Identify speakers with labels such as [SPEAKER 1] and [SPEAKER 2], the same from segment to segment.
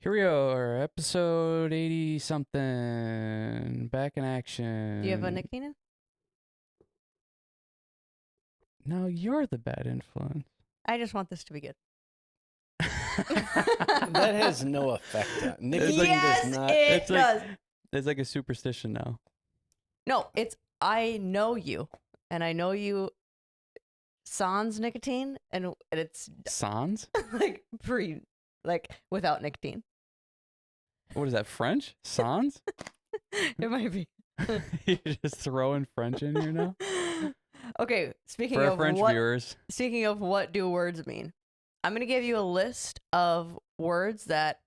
[SPEAKER 1] Here we are, episode 80 something. Back in action.
[SPEAKER 2] Do you have a nicotine in?
[SPEAKER 1] No, you're the bad influence.
[SPEAKER 2] I just want this to be good.
[SPEAKER 3] That has no effect on nicotine.
[SPEAKER 2] Yes,
[SPEAKER 3] does not.
[SPEAKER 2] it does.
[SPEAKER 1] It's like a superstition now.
[SPEAKER 2] No, it's I know you, and I know you sans nicotine, and it's
[SPEAKER 1] Sans?
[SPEAKER 2] like without nicotine.
[SPEAKER 1] What is that, French? Sans?
[SPEAKER 2] It might be.
[SPEAKER 1] You're just throwing French in here now?
[SPEAKER 2] Okay,
[SPEAKER 1] For our French viewers.
[SPEAKER 2] Speaking of what do words mean, I'm going to give you a list of words that,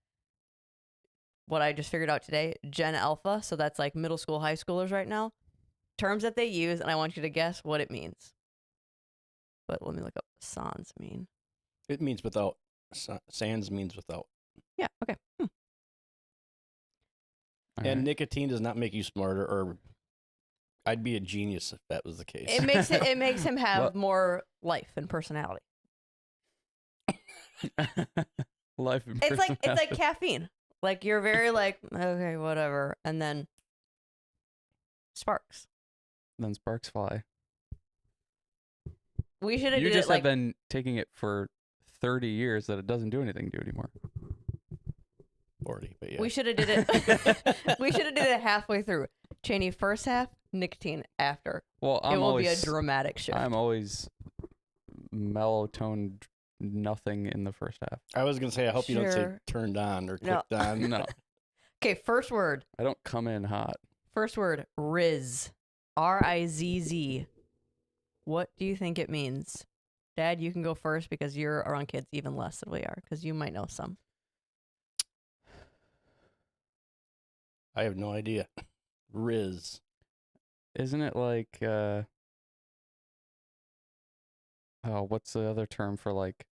[SPEAKER 2] what I just figured out today, Gen Alpha, so that's like middle school, high schoolers right now, terms that they use, and I want you to guess what it means. But let me look up what sans mean.
[SPEAKER 3] It means without. Sans means without.
[SPEAKER 2] Yeah, okay.
[SPEAKER 1] All
[SPEAKER 3] And
[SPEAKER 1] right.
[SPEAKER 3] nicotine does not make you smarter, or I'd be a genius if that was the case.
[SPEAKER 2] It makes him have more life and personality.
[SPEAKER 1] Life and
[SPEAKER 2] It's like
[SPEAKER 1] personality.
[SPEAKER 2] caffeine. Like you're very like, okay, whatever, and then sparks.
[SPEAKER 1] Then sparks fly.
[SPEAKER 2] We should have
[SPEAKER 1] You
[SPEAKER 2] did
[SPEAKER 1] just
[SPEAKER 2] it like
[SPEAKER 1] have been taking it for 30 years that it doesn't do anything to you anymore.
[SPEAKER 3] 40, but yeah.
[SPEAKER 2] we should have did it. We should have did it halfway through. Chaney first half, nicotine after.
[SPEAKER 1] Well,
[SPEAKER 2] It will be a dramatic shift.
[SPEAKER 1] I'm always mellow toned, nothing in the first half.
[SPEAKER 3] I was gonna say, I hope you don't say
[SPEAKER 2] Sure.
[SPEAKER 3] turned on or
[SPEAKER 2] No.
[SPEAKER 3] clicked on.
[SPEAKER 1] No,
[SPEAKER 2] Okay, first word.
[SPEAKER 1] I don't come in hot.
[SPEAKER 2] First word, Riz. Rizz. What do you think it means? Dad, you can go first because you're around kids even less than we are, because you might know some.
[SPEAKER 3] I have no idea. Riz.
[SPEAKER 1] Isn't it like what's the other term for like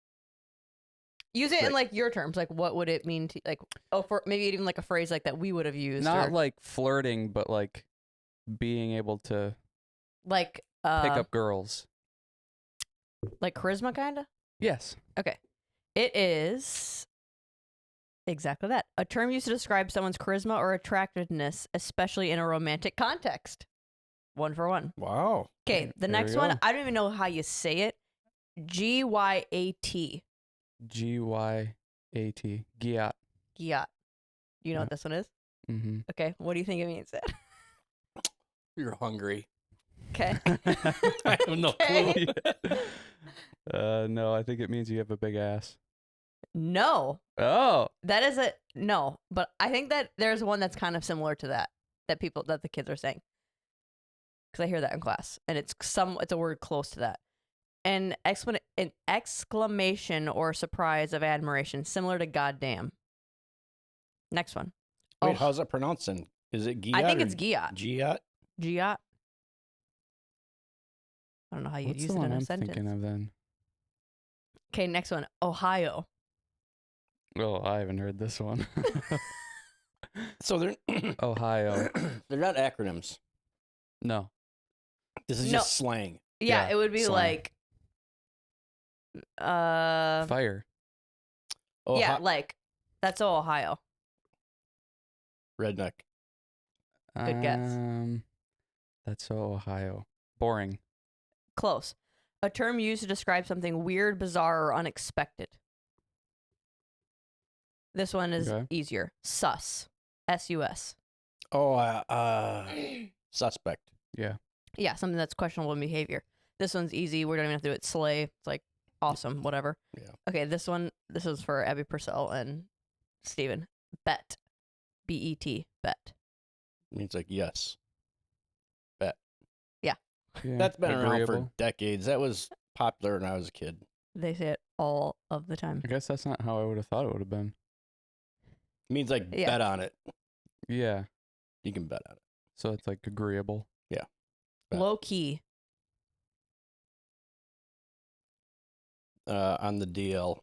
[SPEAKER 2] Use it in
[SPEAKER 3] Like-
[SPEAKER 2] like your terms. Like, what would it mean to like? Oh, for maybe even like a phrase like that we would have used.
[SPEAKER 1] not
[SPEAKER 2] or,
[SPEAKER 1] like flirting, but like being able to
[SPEAKER 2] like
[SPEAKER 1] pick up girls?
[SPEAKER 2] like charisma, kind of.
[SPEAKER 1] Yes.
[SPEAKER 2] It is exactly that. A term used to describe someone's charisma or attractiveness, especially in a romantic context. 1 for 1.
[SPEAKER 3] Wow.
[SPEAKER 2] Okay, the
[SPEAKER 1] There
[SPEAKER 2] next
[SPEAKER 1] we
[SPEAKER 2] one,
[SPEAKER 1] go.
[SPEAKER 2] I don't even know how you say it. Gyat.
[SPEAKER 1] Gyat. Gyat.
[SPEAKER 2] Gyat. You know
[SPEAKER 1] Yeah.
[SPEAKER 2] what this one is?
[SPEAKER 1] Mm-hmm.
[SPEAKER 2] Okay, what do you think it means?
[SPEAKER 3] You're hungry.
[SPEAKER 2] Okay.
[SPEAKER 3] I have no
[SPEAKER 2] Okay.
[SPEAKER 3] clue.
[SPEAKER 1] No, I think it means you have a big ass.
[SPEAKER 2] No,
[SPEAKER 1] Oh,
[SPEAKER 2] that is a no, but I think that there's one that's kind of similar to that that the kids are saying. Because I hear that in class, and it's a word close to that. An exclamation or surprise of admiration, similar to goddamn. Next one.
[SPEAKER 3] Wait,
[SPEAKER 2] Oh,
[SPEAKER 3] how's that pronounced then? Is it Giat?
[SPEAKER 2] I think
[SPEAKER 3] or
[SPEAKER 2] it's Giat.
[SPEAKER 3] Giat?
[SPEAKER 2] Giat. I don't know how you'd
[SPEAKER 1] what's
[SPEAKER 2] use
[SPEAKER 1] the
[SPEAKER 2] it
[SPEAKER 1] one
[SPEAKER 2] in a
[SPEAKER 1] I'm
[SPEAKER 2] sentence.
[SPEAKER 1] thinking of then?
[SPEAKER 2] Okay, next one. Ohio.
[SPEAKER 1] Oh, I haven't heard this one.
[SPEAKER 3] So they're
[SPEAKER 1] Ohio.
[SPEAKER 3] they're not acronyms.
[SPEAKER 1] No.
[SPEAKER 3] This is
[SPEAKER 2] No.
[SPEAKER 3] just slang.
[SPEAKER 2] Yeah,
[SPEAKER 1] Yeah,
[SPEAKER 2] it would be
[SPEAKER 1] slang.
[SPEAKER 2] like
[SPEAKER 1] Fire.
[SPEAKER 3] Oh,
[SPEAKER 2] yeah, like that's Ohio.
[SPEAKER 3] redneck.
[SPEAKER 2] Good guess.
[SPEAKER 1] That's so Ohio. Boring.
[SPEAKER 2] Close. A term used to describe something weird, bizarre, or unexpected. This one is
[SPEAKER 1] Okay.
[SPEAKER 2] easier. Sus. S-U-S.
[SPEAKER 3] Oh, suspect.
[SPEAKER 1] Yeah.
[SPEAKER 2] Yeah, something that's questionable in behavior. This one's easy. We don't even have to do it. Slay. It's like awesome, whatever.
[SPEAKER 3] Yeah.
[SPEAKER 2] Okay, this is for Abby Purcell and Steven. Bet. B-E-T. Bet.
[SPEAKER 3] Means like yes.
[SPEAKER 1] Yeah,
[SPEAKER 3] That's been around for
[SPEAKER 1] agreeable.
[SPEAKER 3] decades. That was popular when I was a kid.
[SPEAKER 2] They say it all of the time.
[SPEAKER 1] I guess that's not how I would have thought it would have been.
[SPEAKER 3] It means like
[SPEAKER 2] Yeah.
[SPEAKER 3] bet on it.
[SPEAKER 1] Yeah.
[SPEAKER 3] You can bet on it.
[SPEAKER 1] So it's like agreeable.
[SPEAKER 3] Bet.
[SPEAKER 2] Low key.
[SPEAKER 3] On the DL.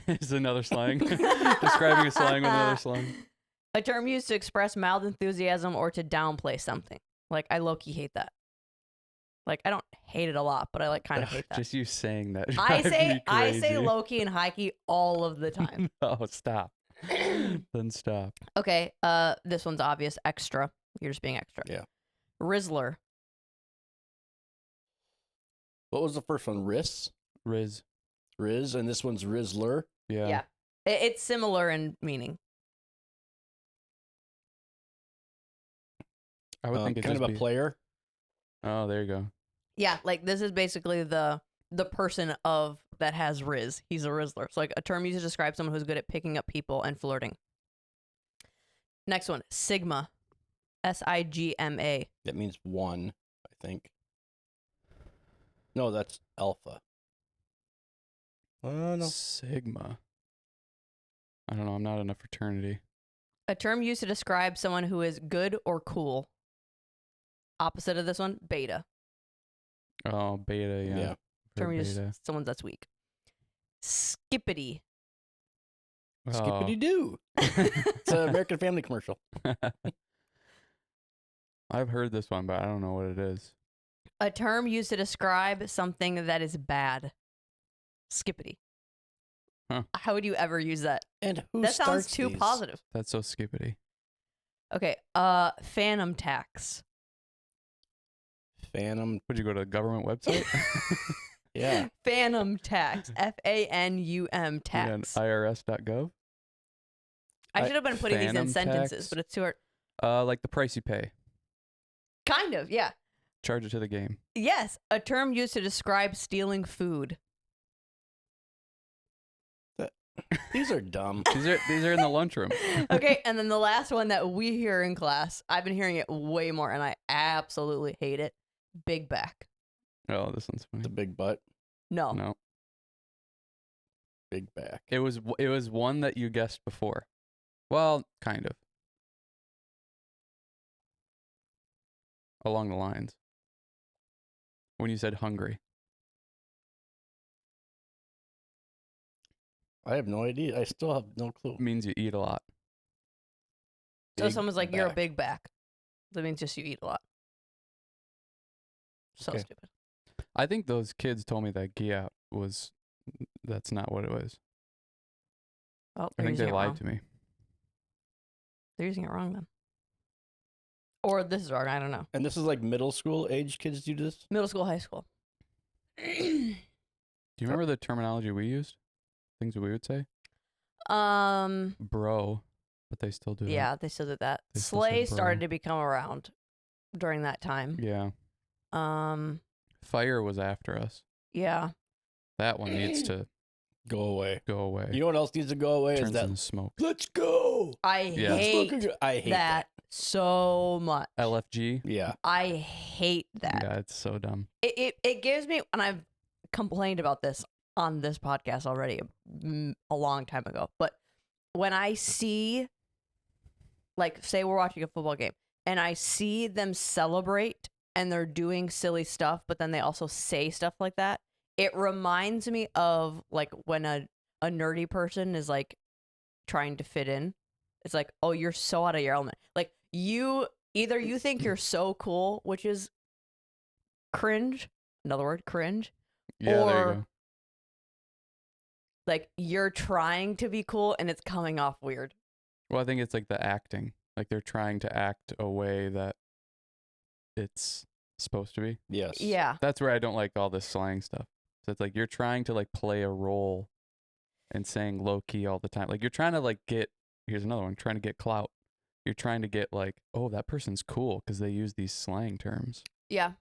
[SPEAKER 1] Is another slang. Describing a slang with another slang.
[SPEAKER 2] A term used to express mild enthusiasm or to downplay something. Like, I low-key hate that. Like, I don't hate it a lot, but I like kind of hate that.
[SPEAKER 1] Just you saying that.
[SPEAKER 2] I
[SPEAKER 1] drives
[SPEAKER 2] say
[SPEAKER 1] me
[SPEAKER 2] I say
[SPEAKER 1] crazy.
[SPEAKER 2] low-key and high-key all of the time.
[SPEAKER 1] Oh, stop. Then stop.
[SPEAKER 2] Okay, this one's obvious. Extra. You're just being extra.
[SPEAKER 3] Yeah.
[SPEAKER 2] Rizzler.
[SPEAKER 3] What was the first one? Riz?
[SPEAKER 1] Riz.
[SPEAKER 3] Riz, and this one's Rizzler.
[SPEAKER 1] Yeah.
[SPEAKER 2] It's similar in meaning.
[SPEAKER 1] I would think it's
[SPEAKER 3] kind of a player.
[SPEAKER 1] Oh, there you go.
[SPEAKER 2] Yeah, like this is basically the person of that has Riz. He's a Rizzler. So like a term used to describe someone who's good at picking up people and flirting. Next one, Sigma. Sigma.
[SPEAKER 3] That means one, I think. No, that's alpha. No.
[SPEAKER 1] Sigma. I don't know. I'm not in a fraternity.
[SPEAKER 2] A term used to describe someone who is good or cool. Opposite of this one, beta.
[SPEAKER 1] Oh, beta. Yeah.
[SPEAKER 3] Yeah.
[SPEAKER 2] Term used
[SPEAKER 1] Beta.
[SPEAKER 2] someone that's weak. Skippity.
[SPEAKER 1] Oh.
[SPEAKER 3] Skippity doo. It's an American Family commercial.
[SPEAKER 1] I've heard this one, but I don't know what it is.
[SPEAKER 2] A term used to describe something that is bad. Skippity.
[SPEAKER 1] Huh.
[SPEAKER 2] How would you ever use that?
[SPEAKER 3] And who
[SPEAKER 2] That sounds
[SPEAKER 3] starts
[SPEAKER 2] too
[SPEAKER 3] these?
[SPEAKER 2] positive.
[SPEAKER 1] That's so skippity.
[SPEAKER 2] Okay. Phantom tax.
[SPEAKER 3] Phantom.
[SPEAKER 1] Would you go to a government website?
[SPEAKER 3] Yeah.
[SPEAKER 2] Phantom tax. FANUM tax.
[SPEAKER 1] On IRS.gov?
[SPEAKER 2] I should have been putting these in
[SPEAKER 1] Phantom
[SPEAKER 2] sentences,
[SPEAKER 1] tax?
[SPEAKER 2] but it's too hard.
[SPEAKER 1] Like the price you pay.
[SPEAKER 2] Kind of, yeah.
[SPEAKER 1] Charge it to the game.
[SPEAKER 2] Yes, a term used to describe stealing food.
[SPEAKER 3] These are dumb.
[SPEAKER 1] These are in the lunchroom.
[SPEAKER 2] Okay, and then the last one that we hear in class, I've been hearing it way more, and I absolutely hate it. Big back.
[SPEAKER 1] Oh, this one's funny.
[SPEAKER 3] The big butt,
[SPEAKER 2] No.
[SPEAKER 1] No,
[SPEAKER 3] big back.
[SPEAKER 1] it was one that you guessed before. Well, kind of. Along the lines. When you said hungry.
[SPEAKER 3] I have no idea. I still have no clue.
[SPEAKER 1] It means you eat a lot.
[SPEAKER 2] So
[SPEAKER 3] Big
[SPEAKER 2] someone's like, you're a
[SPEAKER 3] back.
[SPEAKER 2] big back. That means just you eat a lot. So
[SPEAKER 3] Okay.
[SPEAKER 2] stupid.
[SPEAKER 1] I think those kids told me that Giat that's not what it was.
[SPEAKER 2] Oh,
[SPEAKER 1] I
[SPEAKER 2] they're
[SPEAKER 1] think
[SPEAKER 2] using
[SPEAKER 1] they
[SPEAKER 2] it
[SPEAKER 1] lied
[SPEAKER 2] wrong.
[SPEAKER 1] to me.
[SPEAKER 2] They're using it wrong then. Or this is wrong. I don't know.
[SPEAKER 3] And this is like middle school age kids do this?
[SPEAKER 2] Middle school, high school.
[SPEAKER 1] Do you remember the terminology we used? Things that we would say? Bro. But they still do that.
[SPEAKER 2] Yeah, they still did that.
[SPEAKER 1] They still
[SPEAKER 2] Slay
[SPEAKER 1] say bro.
[SPEAKER 2] started to become around during that time.
[SPEAKER 1] Yeah.
[SPEAKER 2] Um,
[SPEAKER 1] Fire was after us.
[SPEAKER 2] yeah.
[SPEAKER 1] That one needs to
[SPEAKER 3] Go away.
[SPEAKER 1] go away.
[SPEAKER 3] You know what else needs to go away?
[SPEAKER 1] Turns
[SPEAKER 3] Is that
[SPEAKER 1] into smoke.
[SPEAKER 3] let's go.
[SPEAKER 2] I
[SPEAKER 1] Yeah.
[SPEAKER 2] hate
[SPEAKER 3] I hate
[SPEAKER 2] that so much.
[SPEAKER 1] LFG.
[SPEAKER 3] Yeah.
[SPEAKER 2] I hate that.
[SPEAKER 1] Yeah, it's so dumb.
[SPEAKER 2] It gives me, and I've complained about this on this podcast already a long time ago, but when I see, like, say we're watching a football game and I see them celebrate and they're doing silly stuff, but then they also say stuff like that, it reminds me of like when a nerdy person is like trying to fit in. It's like, oh, you're so out of your element. Like you think you're so cool, which is cringe. Another word, cringe.
[SPEAKER 1] Yeah, there you
[SPEAKER 2] Or-
[SPEAKER 1] go.
[SPEAKER 2] Like you're trying to be cool and it's coming off weird.
[SPEAKER 1] Well, I think it's like the acting. Like they're trying to act a way that it's supposed to be.
[SPEAKER 3] Yes.
[SPEAKER 2] Yeah.
[SPEAKER 1] That's where I don't like all this slang stuff. So it's like you're trying to like play a role and saying low key all the time. Like you're trying to like get, here's another one, trying to get clout. You're trying to get like, oh, that person's cool because they use these slang terms.
[SPEAKER 2] Yeah.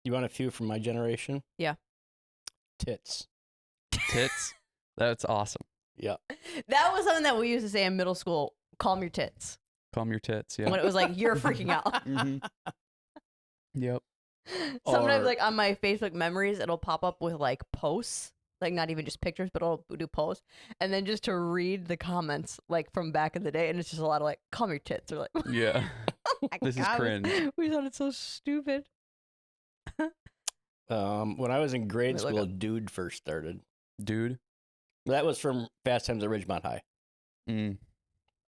[SPEAKER 3] You want a few from my generation?
[SPEAKER 2] Yeah.
[SPEAKER 3] Tits.
[SPEAKER 1] Tits. That's awesome.
[SPEAKER 3] Yeah.
[SPEAKER 2] That was something that we used to say in middle school. Calm your tits.
[SPEAKER 1] Calm your tits. Yeah.
[SPEAKER 2] When it was like, you're freaking out.
[SPEAKER 1] Mm-hmm. Yep.
[SPEAKER 2] Sometimes
[SPEAKER 3] Or-
[SPEAKER 2] like on my Facebook memories, it'll pop up with like posts, like not even just pictures, but I'll do posts. And then just to read the comments like from back in the day. And it's just a lot of like, calm your tits. Or like,
[SPEAKER 1] Yeah.
[SPEAKER 2] oh my
[SPEAKER 1] This is
[SPEAKER 2] God,
[SPEAKER 1] cringe.
[SPEAKER 2] We sounded so stupid.
[SPEAKER 3] When I was in grade
[SPEAKER 2] Let me look
[SPEAKER 3] school, Dude first started.
[SPEAKER 1] Dude.
[SPEAKER 3] That was from Fast Times at Ridgemont High.
[SPEAKER 1] Mm.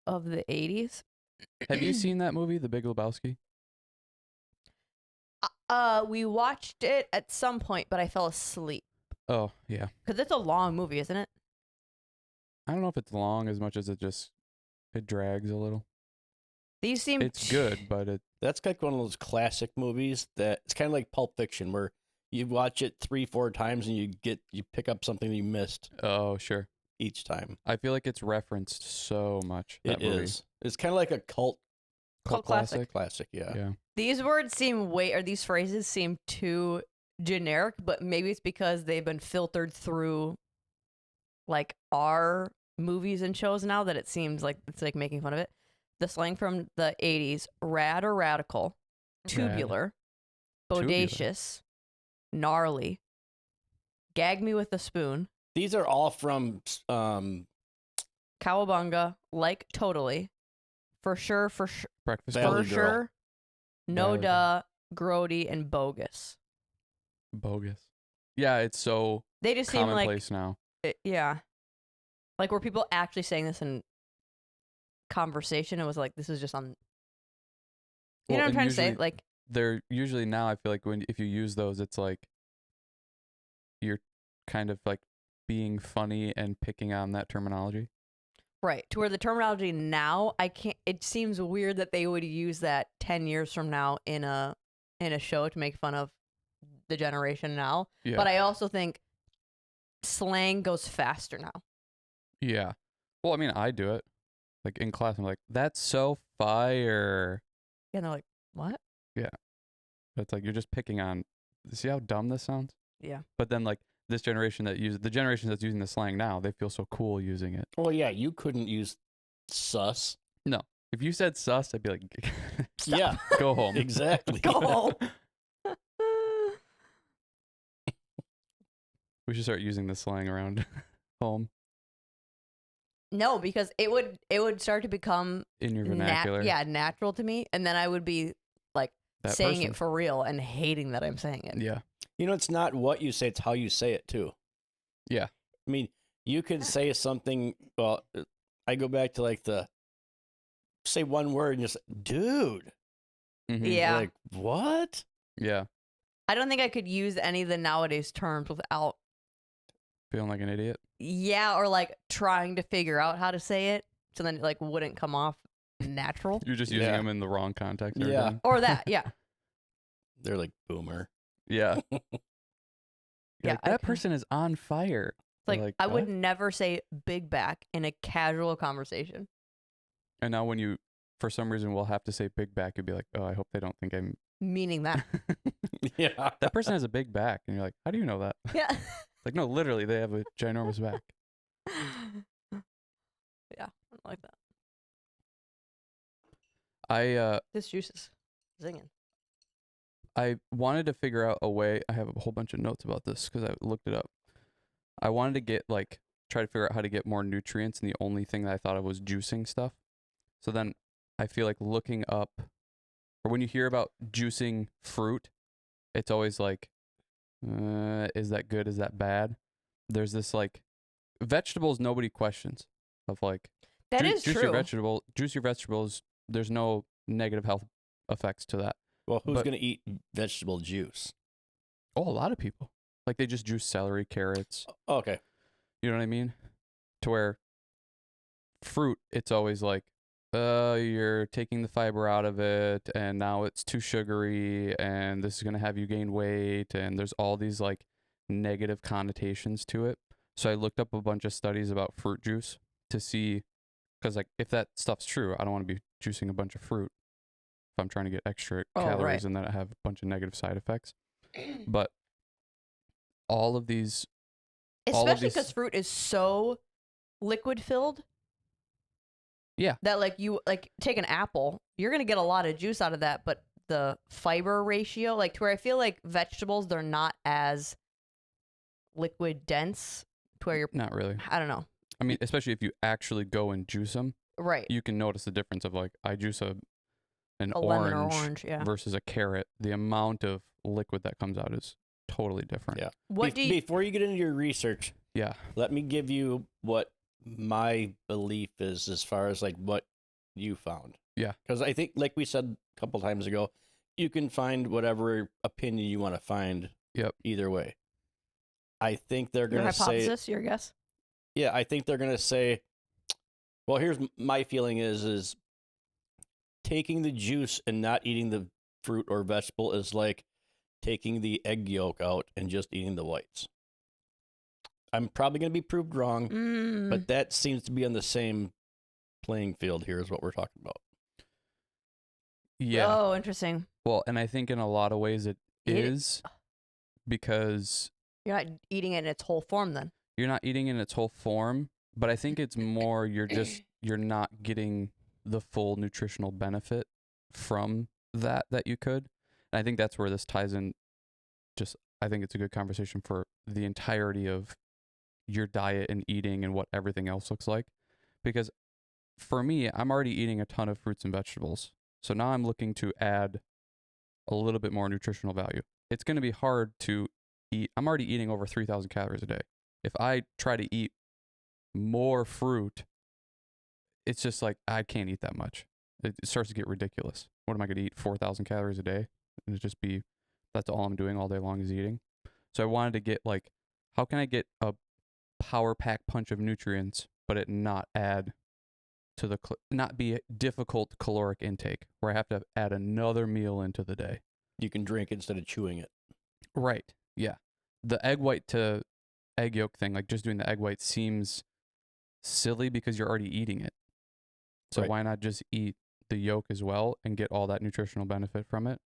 [SPEAKER 2] Of the 80s.
[SPEAKER 1] Have you seen that movie, The Big Lebowski?
[SPEAKER 2] We watched it at some point, but I fell asleep.
[SPEAKER 1] Oh, yeah.
[SPEAKER 2] Because it's a long movie, isn't it?
[SPEAKER 1] I don't know if it's long as much as it just It drags a little.
[SPEAKER 2] These seem
[SPEAKER 1] It's good, but it
[SPEAKER 3] That's like one of those classic movies that it's kind of like Pulp Fiction, where you watch it 3-4 times and you pick up something you missed
[SPEAKER 1] oh sure.
[SPEAKER 3] each time.
[SPEAKER 1] I feel like it's referenced so much. That
[SPEAKER 3] It
[SPEAKER 1] movie.
[SPEAKER 3] is. It's kind of like a cult
[SPEAKER 2] Cult classic.
[SPEAKER 3] classic. Yeah.
[SPEAKER 1] Yeah.
[SPEAKER 2] These words seem these phrases seem too generic, but maybe it's because they've been filtered through like our movies and shows now that it seems like it's like making fun of it. The slang from the 80s: rad or radical, tubular, bodacious, gnarly, gag me with a spoon,
[SPEAKER 3] These are all from
[SPEAKER 2] cowabunga, like totally, for sure,
[SPEAKER 1] Breakfast
[SPEAKER 3] Valley
[SPEAKER 2] for
[SPEAKER 3] Girl.
[SPEAKER 2] sure, no
[SPEAKER 1] Valley
[SPEAKER 2] duh, grody, and bogus.
[SPEAKER 1] bogus. Yeah, it's so
[SPEAKER 2] They just seem like
[SPEAKER 1] commonplace now.
[SPEAKER 2] yeah, like were people actually saying this in conversation? It was like this is just on. You know what I'm
[SPEAKER 1] and
[SPEAKER 2] trying to say?
[SPEAKER 1] usually
[SPEAKER 2] Like
[SPEAKER 1] they're usually now. I feel like if you use those, it's like you're kind of like being funny and picking on that terminology.
[SPEAKER 2] right to where the terminology now, I can't. It seems weird that they would use that 10 years from now in a show to make fun of the generation now.
[SPEAKER 1] Yeah.
[SPEAKER 2] But I also think slang goes faster now.
[SPEAKER 1] Yeah. Well, I mean, I do it. Like in class, I'm like, "That's so fire."
[SPEAKER 2] And they're like, what?
[SPEAKER 1] It's like you're just picking on. See how dumb this sounds?
[SPEAKER 2] Yeah.
[SPEAKER 1] But then like this generation the generation that's using the slang now, they feel so cool using it.
[SPEAKER 3] Well, yeah, you couldn't use sus.
[SPEAKER 1] If you said sus, I'd be like,
[SPEAKER 2] Stop.
[SPEAKER 3] Yeah,
[SPEAKER 1] "Go home."
[SPEAKER 3] exactly.
[SPEAKER 2] Go home.
[SPEAKER 1] We should start using the slang around home
[SPEAKER 2] No, because it would start to become
[SPEAKER 1] in your vernacular.
[SPEAKER 2] natural to me, and then I would be like
[SPEAKER 1] That
[SPEAKER 2] saying
[SPEAKER 1] person.
[SPEAKER 2] it for real and hating that I'm saying it.
[SPEAKER 1] Yeah.
[SPEAKER 3] You know, it's not what you say; it's how you say it too.
[SPEAKER 1] Yeah.
[SPEAKER 3] I mean, you could say something. Well, I go back to like say one word and just, dude.
[SPEAKER 1] Mhm.
[SPEAKER 2] Yeah.
[SPEAKER 3] Like, what?
[SPEAKER 1] Yeah.
[SPEAKER 2] I don't think I could use any of the nowadays terms without
[SPEAKER 1] Feeling like an idiot.
[SPEAKER 2] or like trying to figure out how to say it, so then it like wouldn't come off natural.
[SPEAKER 1] You're just using
[SPEAKER 3] Yeah.
[SPEAKER 1] them in the wrong context. every
[SPEAKER 3] Yeah.
[SPEAKER 1] time.
[SPEAKER 2] Or that, yeah.
[SPEAKER 3] They're like boomer.
[SPEAKER 1] Yeah. You're
[SPEAKER 2] Yeah,
[SPEAKER 1] like,
[SPEAKER 2] I
[SPEAKER 1] that
[SPEAKER 2] can-
[SPEAKER 1] person is on fire.
[SPEAKER 2] Like,
[SPEAKER 1] They're
[SPEAKER 2] I
[SPEAKER 1] "What?"
[SPEAKER 2] would never say big back in a casual conversation.
[SPEAKER 1] And now when you, for some reason, will have to say big back, you'd be like, "Oh, I hope they don't think I'm."
[SPEAKER 2] Meaning that.
[SPEAKER 3] Yeah.
[SPEAKER 1] That person has a big back, and you're like, "How do you know that?"
[SPEAKER 2] Yeah.
[SPEAKER 1] Like, no, literally, they have a ginormous back.
[SPEAKER 2] Yeah, I like that.
[SPEAKER 1] I
[SPEAKER 2] This juice is zinging.
[SPEAKER 1] I wanted to figure out a way. I have a whole bunch of notes about this because I looked it up. I wanted to try to figure out how to get more nutrients, and the only thing that I thought of was juicing stuff. So then I feel like looking up, or when you hear about juicing fruit, it's always like, is that good? Is that bad? There's this like vegetables nobody questions of like
[SPEAKER 2] That is
[SPEAKER 1] juice
[SPEAKER 2] true.
[SPEAKER 1] juice your vegetables. There's no negative health effects to that.
[SPEAKER 3] Well, who's
[SPEAKER 1] But-
[SPEAKER 3] going to eat vegetable juice?
[SPEAKER 1] Oh, a lot of people. Like they just juice celery, carrots.
[SPEAKER 3] Oh, okay.
[SPEAKER 1] You know what I mean? To where fruit, it's always like, you're taking the fiber out of it, and now it's too sugary, and this is gonna have you gain weight, and there's all these like negative connotations to it. So I looked up a bunch of studies about fruit juice to see, because like if that stuff's true, I don't want to be juicing a bunch of fruit if I'm trying to get extra
[SPEAKER 2] Oh,
[SPEAKER 1] calories
[SPEAKER 2] right.
[SPEAKER 1] and then I have a bunch of negative side effects. But all of these all of
[SPEAKER 2] Especially
[SPEAKER 1] these-
[SPEAKER 2] because fruit is so liquid filled.
[SPEAKER 1] Yeah.
[SPEAKER 2] That like you like take an apple, you're gonna get a lot of juice out of that, but the fiber ratio, like to where I feel like vegetables, they're not as liquid dense to where you're
[SPEAKER 1] not really.
[SPEAKER 2] I don't know.
[SPEAKER 1] I mean, especially if you actually go and juice them,
[SPEAKER 2] Right.
[SPEAKER 1] you can notice the difference of like I juice an
[SPEAKER 2] A lemon or orange, yeah.
[SPEAKER 1] versus a carrot. The amount of liquid that comes out is totally different.
[SPEAKER 3] Yeah.
[SPEAKER 2] What do you
[SPEAKER 3] Before you get into your research,
[SPEAKER 1] Yeah.
[SPEAKER 3] let me give you what my belief is as far as like what you found.
[SPEAKER 1] Yeah.
[SPEAKER 3] Because I think, like we said a couple times ago, you can find whatever opinion you want to find.
[SPEAKER 1] Yep.
[SPEAKER 3] Either way. I think they're
[SPEAKER 2] your
[SPEAKER 3] going to say,
[SPEAKER 2] hypothesis, your guess?
[SPEAKER 3] yeah, I think they're going to say Well, here's my feeling is taking the juice and not eating the fruit or vegetable is like taking the egg yolk out and just eating the whites. I'm probably going to be proved wrong, but that seems to be on the same playing field here is what we're talking about.
[SPEAKER 1] Yeah.
[SPEAKER 2] Oh, interesting.
[SPEAKER 1] Well, and I think in a lot of ways it is because
[SPEAKER 2] You're not eating it in its whole form then.
[SPEAKER 1] you're not eating in its whole form, but I think it's more you're not getting the full nutritional benefit from that you could. And I think that's where this ties in. I think it's a good conversation for the entirety of your diet and eating and what everything else looks like. Because for me, I'm already eating a ton of fruits and vegetables. So now I'm looking to add a little bit more nutritional value. It's going to be hard to eat. I'm already eating over 3,000 calories a day. If I try to eat more fruit, it's just like I can't eat that much. It starts to get ridiculous. What am I going to eat? 4,000 calories a day? And that's all I'm doing all day long is eating. So I wanted to get like, how can I get a power pack punch of nutrients, but it not add to not be a difficult caloric intake where I have to add another meal into the day.
[SPEAKER 3] You can drink instead of chewing it.
[SPEAKER 1] Right. Yeah. The egg white to egg yolk thing, like just doing the egg white seems silly because you're already eating it. So
[SPEAKER 3] Right.
[SPEAKER 1] why not just eat the yolk as well and get all that nutritional benefit from it?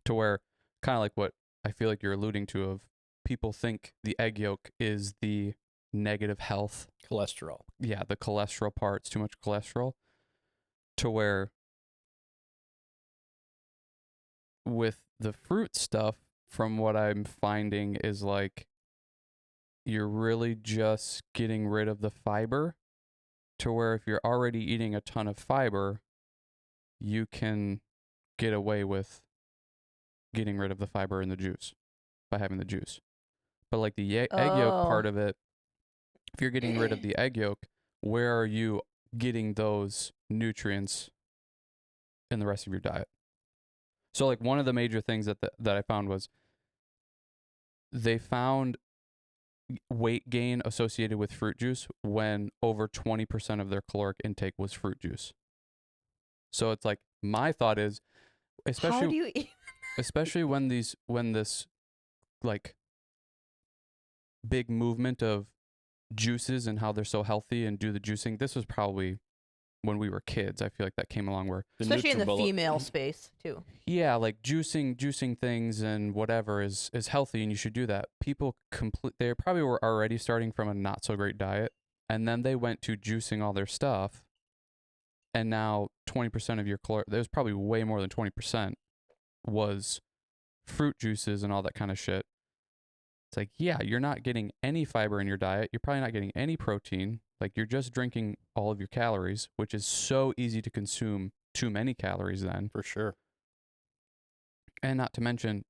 [SPEAKER 1] To where kind of like what I feel like you're alluding to of people think the egg yolk is the negative health.
[SPEAKER 3] Cholesterol.
[SPEAKER 1] Yeah, the cholesterol part, it's too much cholesterol. To where with the fruit stuff, from what I'm finding is like you're really just getting rid of the fiber to where if you're already eating a ton of fiber, you can get away with getting rid of the fiber in the juice by having the juice. But like the egg yolk part of it, if you're getting rid of the egg yolk, where are you getting those nutrients in the rest of your diet? So like one of the major things that I found was they found weight gain associated with fruit juice when over 20% of their caloric intake was fruit juice. So it's like my thought is,
[SPEAKER 2] How do you eat?
[SPEAKER 1] especially when this like big movement of juices and how they're so healthy and do the juicing. This was probably when we were kids. I feel like that came along where
[SPEAKER 2] Especially in the
[SPEAKER 3] NutriBullet.
[SPEAKER 2] female space too.
[SPEAKER 1] yeah, like juicing things and whatever is healthy and you should do that. People they probably were already starting from a not so great diet and then they went to juicing all their stuff and now 20% of your caloric, there's probably way more than 20% was fruit juices and all that kind of shit. It's like, yeah, you're not getting any fiber in your diet. You're probably not getting any protein. Like you're just drinking all of your calories, which is so easy to consume too many calories then.
[SPEAKER 3] For sure.
[SPEAKER 1] And not to mention,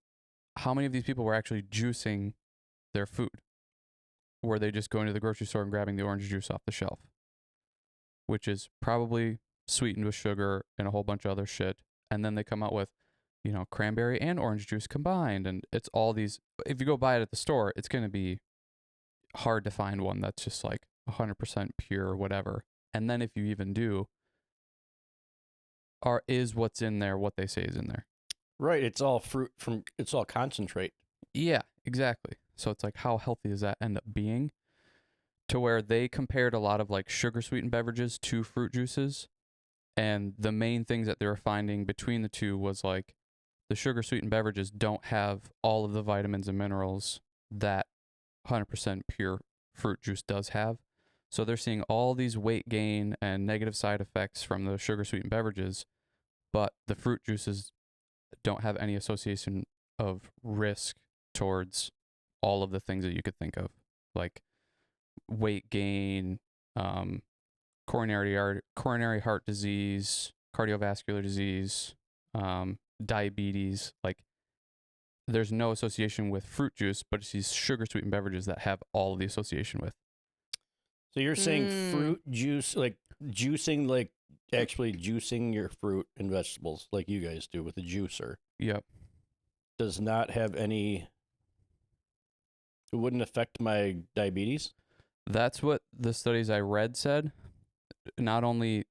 [SPEAKER 1] how many of these people were actually juicing their food? Were they just going to the grocery store and grabbing the orange juice off the shelf? Which is probably sweetened with sugar and a whole bunch of other shit. And then they come out with, cranberry and orange juice combined. And it's all these, if you go buy it at the store, it's going to be hard to find one that's just like 100% pure or whatever. And then if you even do, is what's in there what they say is in there?
[SPEAKER 3] Right. It's all it's all concentrate.
[SPEAKER 1] Yeah, exactly. So it's like, how healthy does that end up being? To where they compared a lot of like sugar sweetened beverages to fruit juices. And the main things that they were finding between the two was like the sugar sweetened beverages don't have all of the vitamins and minerals that 100% pure fruit juice does have. So they're seeing all these weight gain and negative side effects from the sugar sweetened beverages, but the fruit juices don't have any association of risk towards all of the things that you could think of, like weight gain, coronary heart disease, cardiovascular disease, diabetes. Like there's no association with fruit juice, but it's these sugar sweetened beverages that have all of the association with.
[SPEAKER 3] So you're saying fruit juice, like juicing, like actually juicing your fruit and vegetables like you guys do with a juicer.
[SPEAKER 1] Yep.
[SPEAKER 3] Does not have any, it wouldn't affect my diabetes?
[SPEAKER 1] That's what the studies I read said. not only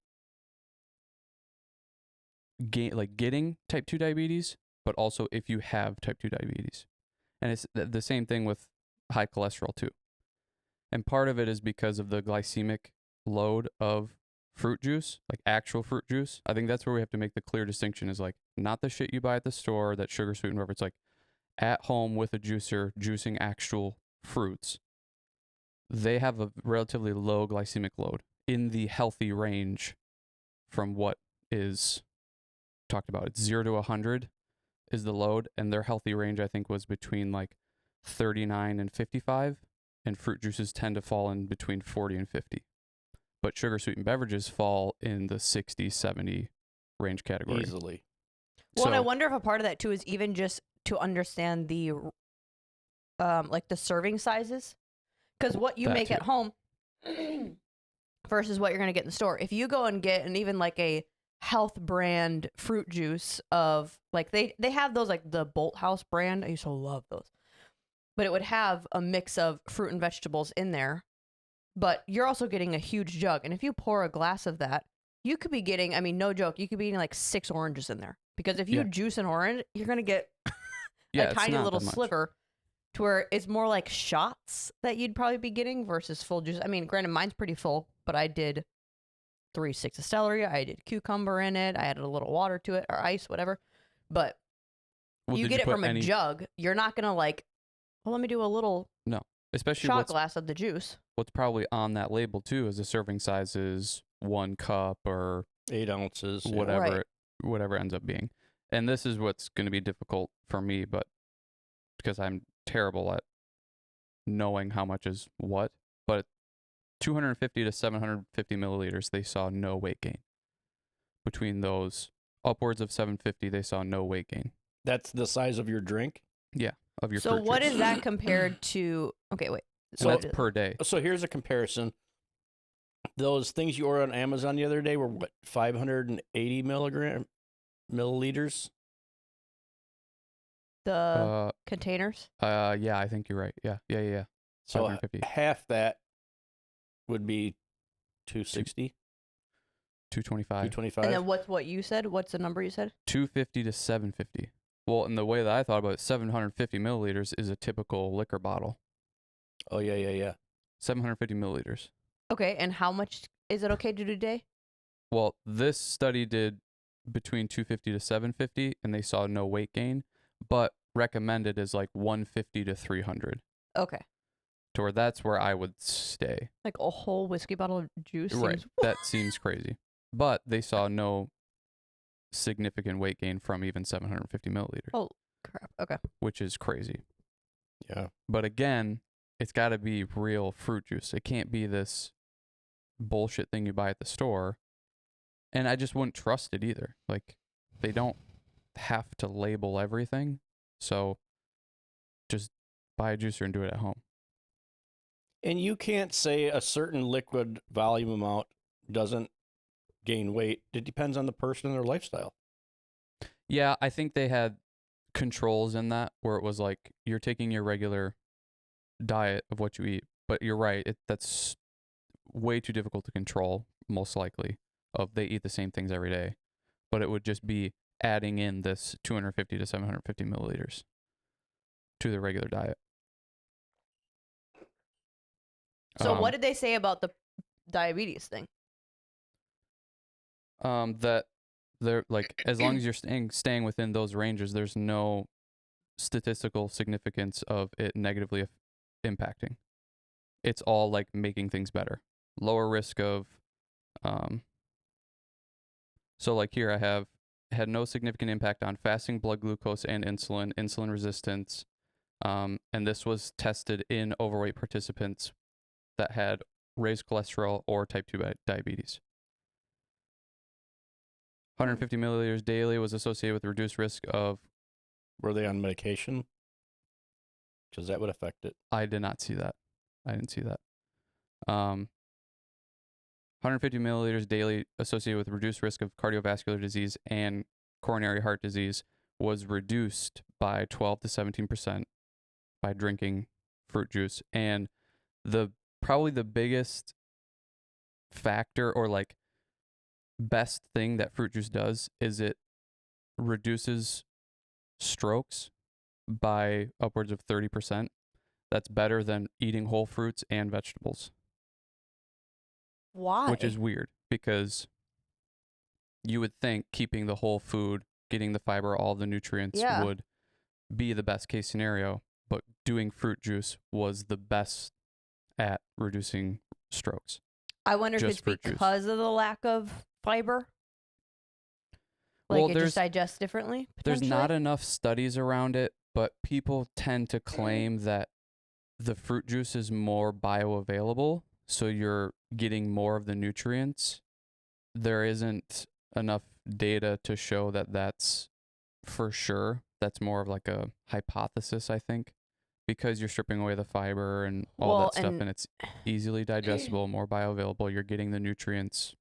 [SPEAKER 1] getting type 2 diabetes, but also if you have type 2 diabetes. And it's the same thing with high cholesterol too. And part of it is because of the glycemic load of fruit juice, like actual fruit juice. I think that's where we have to make the clear distinction, is like not the shit you buy at the store that's sugar sweetened, whatever. It's like at home with a juicer juicing actual fruits. They have a relatively low glycemic load in the healthy range from what is talked about. It's 0 to 100 is the load, and their healthy range, I think, was between like 39 and 55, and fruit juices tend to fall in between 40 and 50. But sugar sweetened beverages fall in the 60, 70 range category.
[SPEAKER 3] Easily.
[SPEAKER 2] Well, and I
[SPEAKER 1] So-
[SPEAKER 2] wonder if a part of that too is even just to understand the like the serving sizes, because what you
[SPEAKER 1] That
[SPEAKER 2] make
[SPEAKER 1] too.
[SPEAKER 2] at home versus what you're gonna get in the store. If you go and get an even like a health brand fruit juice of like they have those like the Bolt House brand. I used to love those, but it would have a mix of fruit and vegetables in there. But you're also getting a huge jug, and if you pour a glass of that, you could be getting, I mean, no joke, you could be eating like 6 oranges in there. Because if you
[SPEAKER 1] Yeah.
[SPEAKER 2] juice an orange, you're gonna get
[SPEAKER 1] Yeah,
[SPEAKER 2] a
[SPEAKER 1] it's
[SPEAKER 2] tiny
[SPEAKER 1] not
[SPEAKER 2] little
[SPEAKER 1] that much.
[SPEAKER 2] sliver, to where it's more like shots that you'd probably be getting versus full juice. I mean, granted, mine's pretty full, but I did 3 sticks of celery. I did cucumber in it. I added a little water to it or ice, whatever. But
[SPEAKER 1] Well,
[SPEAKER 2] you
[SPEAKER 1] did
[SPEAKER 2] get it
[SPEAKER 1] put
[SPEAKER 2] from a
[SPEAKER 1] any-
[SPEAKER 2] jug. You're not gonna like, well, let me do a little
[SPEAKER 1] especially
[SPEAKER 2] shot glass of the juice.
[SPEAKER 1] what's probably on that label too is the serving size is 1 cup or
[SPEAKER 3] 8 ounces. yeah.
[SPEAKER 1] whatever
[SPEAKER 2] Right.
[SPEAKER 1] whatever it ends up being. And this is what's going to be difficult for me, but because I'm terrible at knowing how much is what. But 250 to 750 milliliters, they saw no weight gain. Between those upwards of 750, they saw no weight gain
[SPEAKER 3] That's the size of your drink.
[SPEAKER 1] of your
[SPEAKER 2] So
[SPEAKER 1] fruit
[SPEAKER 2] what
[SPEAKER 1] juice.
[SPEAKER 2] is that compared to? Okay, wait.
[SPEAKER 1] And
[SPEAKER 3] So-
[SPEAKER 1] that's per day.
[SPEAKER 3] So here's a comparison. Those things you ordered on Amazon the other day were what, 580 milliliters?
[SPEAKER 2] The containers?
[SPEAKER 1] Yeah, I think you're right. Yeah.
[SPEAKER 3] So
[SPEAKER 1] 750.
[SPEAKER 3] half that would be 260,
[SPEAKER 1] 225.
[SPEAKER 3] 225.
[SPEAKER 2] And then what's what you said? What's the number you said?
[SPEAKER 1] 250 to 750. Well, and the way that I thought about it, 750 milliliters is a typical liquor bottle.
[SPEAKER 3] Oh, yeah.
[SPEAKER 1] 750 milliliters.
[SPEAKER 2] Okay, and how much is it okay to do a day?
[SPEAKER 1] Well, this study did between 250 to 750, and they saw no weight gain, but recommended is like 150 to 300.
[SPEAKER 2] Okay.
[SPEAKER 1] To where that's where I would stay.
[SPEAKER 2] Like a whole whiskey bottle of juice
[SPEAKER 1] Right.
[SPEAKER 2] seems
[SPEAKER 1] That seems crazy. But they saw no significant weight gain from even 750 milliliters,
[SPEAKER 2] Oh, crap. Okay.
[SPEAKER 1] which is crazy.
[SPEAKER 3] Yeah.
[SPEAKER 1] But again, it's got to be real fruit juice. It can't be this bullshit thing you buy at the store. And I just wouldn't trust it either. Like, they don't have to label everything. So just buy a juicer and do it at home.
[SPEAKER 3] And you can't say a certain liquid volume amount doesn't gain weight. It depends on the person and their lifestyle.
[SPEAKER 1] Yeah, I think they had controls in that where it was like you're taking your regular diet of what you eat. But you're right, that's way too difficult to control, most likely, of they eat the same things every day. But it would just be adding in this 250 to 750 milliliters to the regular diet.
[SPEAKER 2] So what did they say about the diabetes thing?
[SPEAKER 1] That they're like, as long as you're staying within those ranges, there's no statistical significance of it negatively impacting. It's all like making things better. Lower risk of, so like here I have had no significant impact on fasting blood glucose and insulin resistance. And this was tested in overweight participants that had raised cholesterol or type 2 diabetes. 150 milliliters daily was associated with reduced risk of.
[SPEAKER 3] Were they on medication? Because that would affect it.
[SPEAKER 1] I did not see that. I didn't see that. 150 milliliters daily associated with reduced risk of cardiovascular disease and coronary heart disease was reduced by 12 to 17% by drinking fruit juice. And probably the biggest factor or like best thing that fruit juice does is it reduces strokes by upwards of 30%. That's better than eating whole fruits and vegetables,
[SPEAKER 2] Why?
[SPEAKER 1] which is weird because you would think keeping the whole food, getting the fiber, all the nutrients
[SPEAKER 2] Yeah.
[SPEAKER 1] would be the best case scenario, but doing fruit juice was the best at reducing strokes.
[SPEAKER 2] I wonder if
[SPEAKER 1] Just
[SPEAKER 2] it's
[SPEAKER 1] fruit juice.
[SPEAKER 2] because of the lack of fiber. Like
[SPEAKER 1] Well,
[SPEAKER 2] it just digests differently.
[SPEAKER 1] There's not
[SPEAKER 2] potentially?
[SPEAKER 1] enough studies around it, but people tend to claim that the fruit juice is more bioavailable, so you're getting more of the nutrients. There isn't enough data to show that that's for sure. That's more of like a hypothesis, I think, because you're stripping away the fiber and all
[SPEAKER 2] Well,
[SPEAKER 1] that stuff,
[SPEAKER 2] and
[SPEAKER 1] and it's easily digestible, more bioavailable. You're getting the nutrients.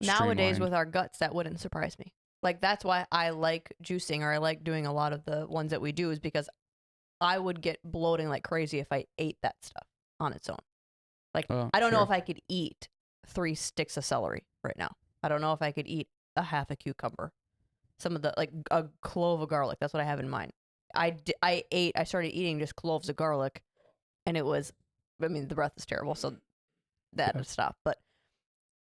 [SPEAKER 2] nowadays
[SPEAKER 1] streamlined.
[SPEAKER 2] with our guts, that wouldn't surprise me. Like that's why I like juicing, or I like doing a lot of the ones that we do, is because I would get bloating like crazy if I ate that stuff on its own. Like I don't know
[SPEAKER 1] Sure.
[SPEAKER 2] if I could eat 3 sticks of celery right now. I don't know if I could eat a half a cucumber. Some of the like a clove of garlic. That's what I have in mind. I started eating just cloves of garlic, and it was, I mean, the breath is terrible, so that had to stop. But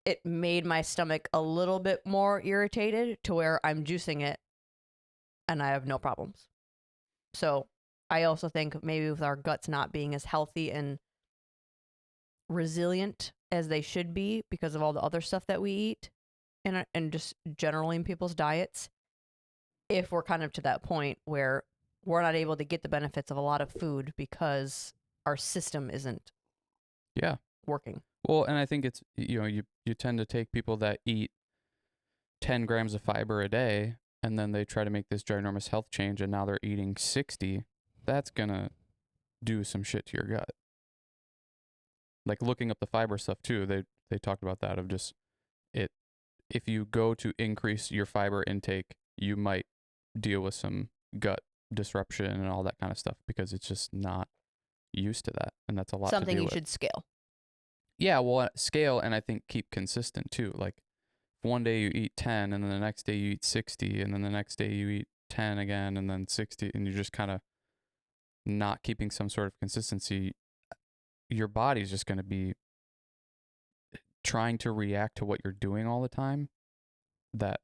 [SPEAKER 2] it made my stomach a little bit more irritated to where I'm juicing it, and I have no problems. So I also think maybe with our guts not being as healthy and resilient as they should be because of all the other stuff that we eat and just generally in people's diets, if we're kind of to that point where we're not able to get the benefits of a lot of food because our system isn't
[SPEAKER 1] Yeah.
[SPEAKER 2] working.
[SPEAKER 1] Well, and I think it's, you tend to take people that eat 10 grams of fiber a day and then they try to make this ginormous health change and now they're eating 60. That's going to do some shit to your gut. Like looking up the fiber stuff too, they talked about that of just it. If you go to increase your fiber intake, you might deal with some gut disruption and all that kind of stuff because it's just not used to that. And that's a lot
[SPEAKER 2] Something
[SPEAKER 1] to deal
[SPEAKER 2] you
[SPEAKER 1] with.
[SPEAKER 2] should scale.
[SPEAKER 1] Yeah, well, scale and I think keep consistent too. Like one day you eat 10 and then the next day you eat 60 and then the next day you eat 10 again and then 60 and you're just kind of not keeping some sort of consistency. Your body's just going to be trying to react to what you're doing all the time, that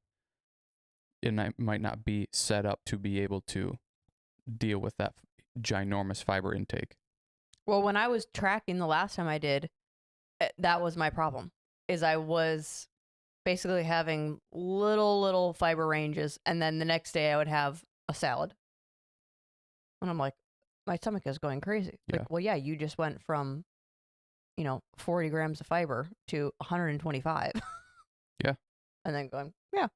[SPEAKER 1] it might not be set up to be able to deal with that ginormous fiber intake.
[SPEAKER 2] Well, when I was tracking the last time I did, that was my problem. Is I was basically having little fiber ranges, and then the next day I would have a salad. And I'm like, my stomach is going crazy.
[SPEAKER 1] Yeah.
[SPEAKER 2] Like, well, yeah, you just went from, 40 grams of fiber to 125.
[SPEAKER 1] Yeah.
[SPEAKER 2] And then going, yeah.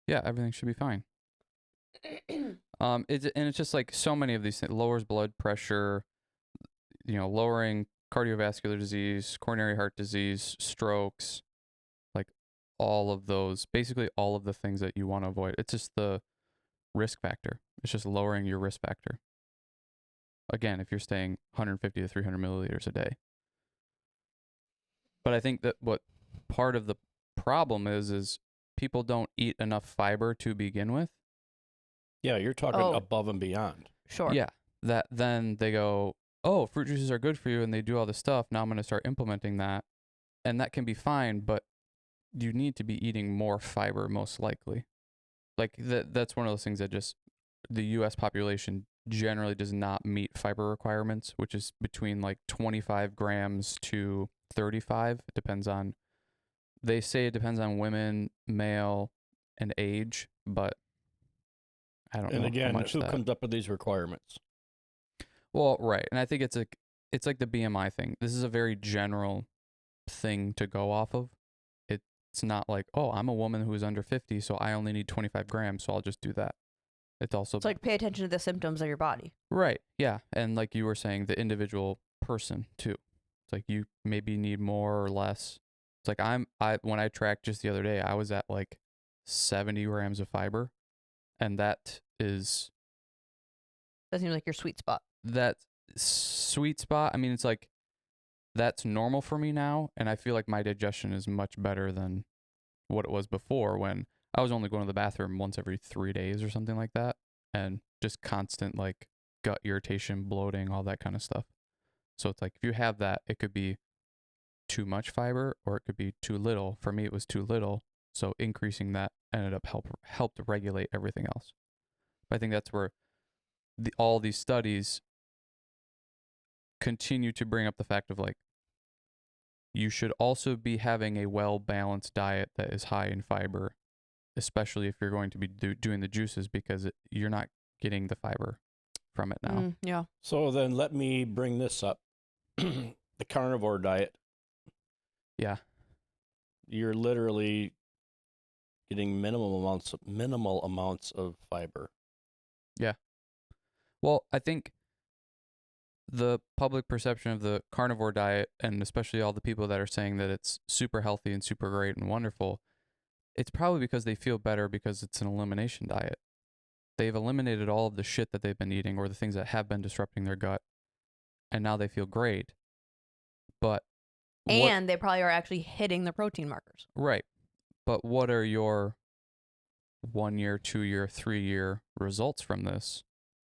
[SPEAKER 1] Yeah, everything should be fine. It's just like so many of these things. Lowers blood pressure, lowering cardiovascular disease, coronary heart disease, strokes, like all of those, basically all of the things that you want to avoid. It's just the risk factor. It's just lowering your risk factor. Again, if you're staying 150 to 300 milliliters a day. But I think that what part of the problem is people don't eat enough fiber to begin with.
[SPEAKER 3] Yeah, you're talking
[SPEAKER 2] Oh.
[SPEAKER 3] above and beyond.
[SPEAKER 2] Sure.
[SPEAKER 1] Yeah. That then they go, oh, fruit juices are good for you, and they do all this stuff. Now I'm going to start implementing that. And that can be fine, but you need to be eating more fiber most likely. Like that's one of those things that just the US population generally does not meet fiber requirements, which is between like 25 grams to 35. It depends on, they say it depends on women, male, and age, but I don't know.
[SPEAKER 3] And
[SPEAKER 1] how
[SPEAKER 3] again,
[SPEAKER 1] much
[SPEAKER 3] who
[SPEAKER 1] that.
[SPEAKER 3] comes up with these requirements?
[SPEAKER 1] Well, right. And I think it's like the BMI thing. This is a very general thing to go off of. It's not like, oh, I'm a woman who is under 50, so I only need 25 grams, so I'll just do that. It's also
[SPEAKER 2] It's like pay attention to the symptoms of your body.
[SPEAKER 1] right. Yeah. And like you were saying, the individual person too. It's like you maybe need more or less. It's like when I tracked just the other day, I was at like 70 grams of fiber. And that seems
[SPEAKER 2] That seems like your sweet spot.
[SPEAKER 1] that sweet spot. I mean, it's like that's normal for me now, and I feel like my digestion is much better than what it was before when I was only going to the bathroom once every 3 days or something like that, and just constant like gut irritation, bloating, all that kind of stuff. So it's like if you have that, it could be too much fiber or it could be too little. For me, it was too little, so increasing that ended up helped regulate everything else. But I think that's where all these studies continue to bring up the fact of like you should also be having a well-balanced diet that is high in fiber, especially if you're going to be doing the juices, because you're not getting the fiber from it now.
[SPEAKER 2] Yeah.
[SPEAKER 3] So then let me bring this up. The carnivore diet,
[SPEAKER 1] Yeah.
[SPEAKER 3] you're literally getting minimal amounts of fiber.
[SPEAKER 1] Well, I think the public perception of the carnivore diet, and especially all the people that are saying that it's super healthy and super great and wonderful, it's probably because they feel better because it's an elimination diet. They've eliminated all of the shit that they've been eating or the things that have been disrupting their gut, and now they feel great. But
[SPEAKER 2] And they probably are actually hitting the protein markers.
[SPEAKER 1] right. But what are your 1 year, 2 year, 3 year results from this?